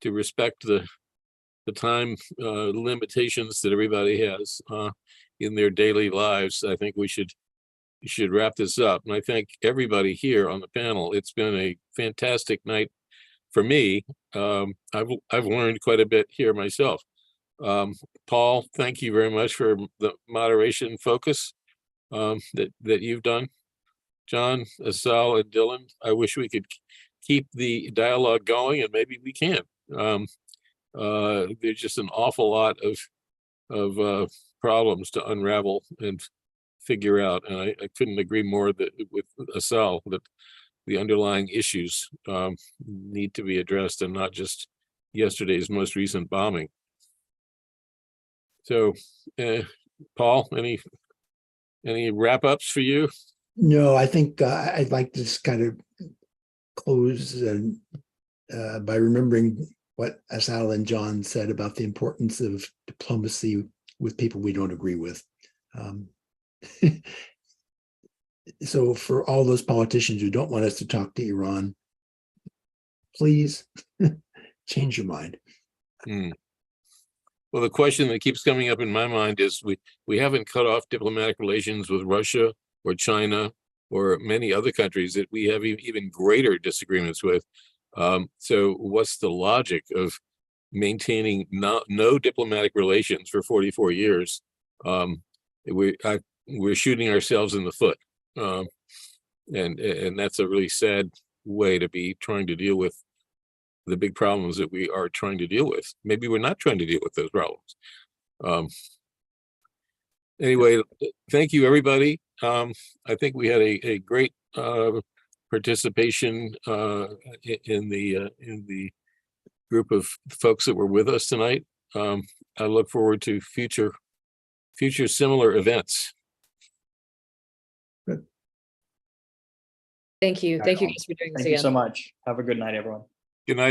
respect the time limitations that everybody has in their daily lives, I think we should wrap this up. And I thank everybody here on the panel. It's been a fantastic night for me. I've learned quite a bit here myself. Paul, thank you very much for the moderation focus that you've done. John, Asal, and Dylan, I wish we could keep the dialogue going, and maybe we can. There's just an awful lot of problems to unravel and figure out. And I couldn't agree more with Asal that the underlying issues need to be addressed and not just yesterday's most recent bombing. So, Paul, any wrap ups for you? No, I think I'd like to just kind of close and by remembering what Asal and John said about the importance of diplomacy with people we don't agree with. So for all those politicians who don't want us to talk to Iran, please change your mind. Well, the question that keeps coming up in my mind is we haven't cut off diplomatic relations with Russia or China or many other countries that we have even greater disagreements with. So what's the logic of maintaining no diplomatic relations for 44 years? We're shooting ourselves in the foot. And that's a really sad way to be trying to deal with the big problems that we are trying to deal with. Maybe we're not trying to deal with those problems. Anyway, thank you, everybody. I think we had a great participation in the group of folks that were with us tonight. I look forward to future similar events. Good. Thank you. Thank you guys for doing this Thank you again. so much. Have a good night, everyone. Good night.